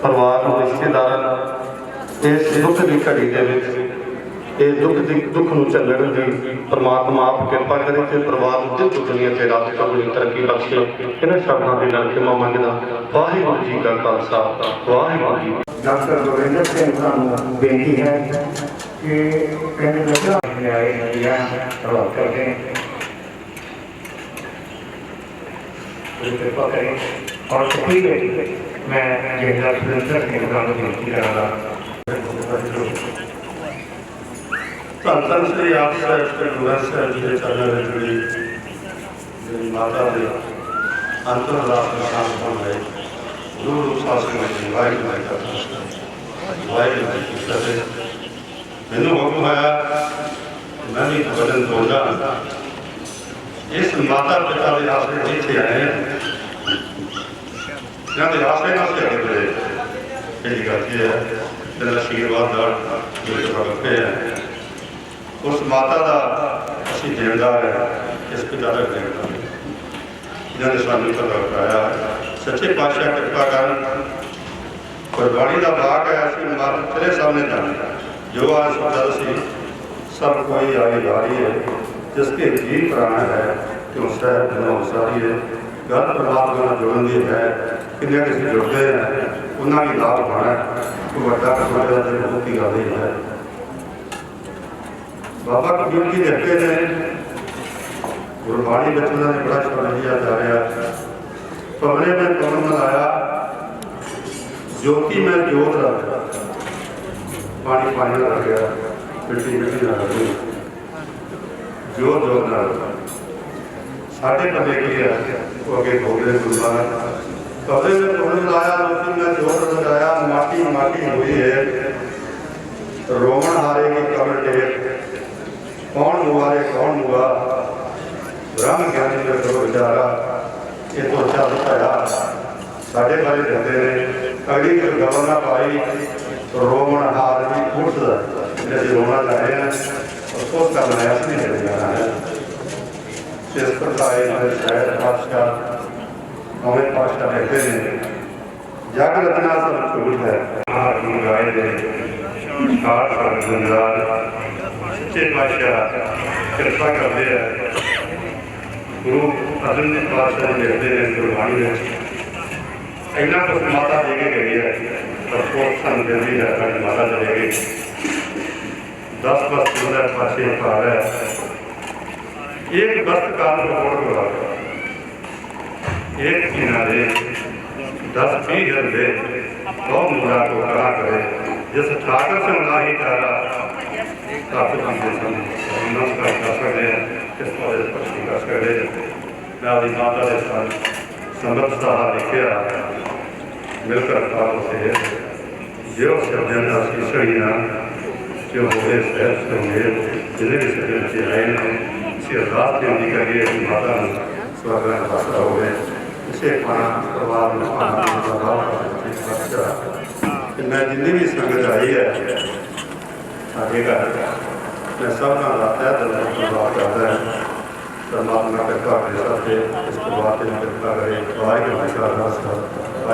परिवार नूं रिश्तेदारां इस दुख की घड़ी दे विच दुख नूं झल्लण दी परमात्मा आप कृपा करे ते परिवार नूं दिल दुनिया ते रात चौगुनी तरक्की बख्शे। इन्हां शब्दां दे नाल खिमा मंगदा वाहिगुरू जी का खालसा वाहिगुरू जी। डॉक्टर गोविंद सिंह सानू बेनती है कि पिंड लगा न्याय नदियाँ प्रभाव करते हैं कृपा करें। और ठीक है मैं जयराज सुरेंद्र सिंह सानू बेनती करांगा। धन धन श्री आप साहिब श्री गुरु ग्रंथ साहिब जी के चरणों में जुड़ी मेरी माता के अंतरदास निशान है गुरु शासन में वाहिगुरू जी का खालसा वाहिगुरू जी की फतेह। मैनू हुक्म आया मैं भी भजन बोलदा इस माता पिता के आसरे जिथे आए हैं इन्होंने आसरे ना से आगे बढ़े यही गल है मेरा आशीर्वाद मेरे भगत पे है उस माता का असी देनदार है इस पिता का देनदार जिन्होंने सानू पता कराया सच्चे पातशाह कृपा कर कुर्बानी का भाग है असं माता तेरे सामने जाने जो आज दल सी सब कोई आई जा रही है जिसके जी प्राण है क्यों साहब सारी है ਗੱਲ ਪਰਮਾਤਮਾ ਨਾਲ ਜੁੜਨ ਦੀ ਹੈ। ਕਿੰਨੇ ਕਿਸੇ ਜੁੜਦੇ हैं ਉਹਨਾਂ ਦੀ ਲਾਭ ਪਾਣਾ ਕੋਈ ਵੱਡਾ ਕਸੂਰ ਦਾ ਤੇ ਬਹੁਤ ਹੀ ਗੱਲ ਹੀ ਹੈ। ਬਾਬਾ ਕਬੀਰ ਜੀ ਲਿਖਦੇ ਨੇ ਗੁਰਬਾਣੀ ਵਿੱਚ ਉਹਨਾਂ ਨੇ ਬੜਾ ਸ਼ਬਦ ਲਿਆ ਜਾ ਰਿਹਾ ਪਵਨੇ ਮੈਂ ਪਵਨ ਮਲਾਇਆ ज्योति में ज्योत रख पानी पानी में रख गया मिट्टी मिट्टी में रख गई ज्योत ज्योत न रख साढ़े पते की है वो अगे बोले गुरुद्वारा कबरे में पवन लाया ज्योति में ज्योत लगाया माटी माटी हुई है रोमन हारे की कमर टेक कौन मुआरे कौन मुआ ब्रह्म ज्ञानी ने करो विचारा ये तो अच्छा बताया साढ़े बारे कहते हैं अगली जो गवर्ना पाई तो रोमन हार भी उठता जैसे रोना चाहे हैं और सोच का प्रयास नहीं कर जाना है इस प्रकार शायद पातशाह अमित पातशाह कहते हैं जग रचना सब झूठ है गाय दे सच्चे पातशाह कृपा करते हैं गुरु अर्जन पातशाह लिखते हैं गुरबाणी में इन्ना कुछ माता दे के गई है पर सन देती है सारी माता चले गई 10 बस 15 पासे पार है एक बस काल को एक किनारे 10-20 हृदय 100 मुला को कहा करे जिस ठाकर से मिला ही चारा काफी नमस्कार कर सकते हैं इस पौधे स्पर्शी कर सकते हैं मैं माता के साथ संगत सहा लिखे मिलकर पाप से जो शब्द ईश्वरीना जो बोले सहज से होंगे जिन्हें भी सज्जन से आए हैं इसी अरदास के अंदी करिए कि माता स्वर्ग में वास्ता हो गए इसे खाना परिवार में कि मैं जितनी भी संगत आई है आगे का मैं सब का लाता है दरबार करता है परमात्मा कृपा करे सबसे इसको बात कृपा करे वाहिगुरू जी का खालसा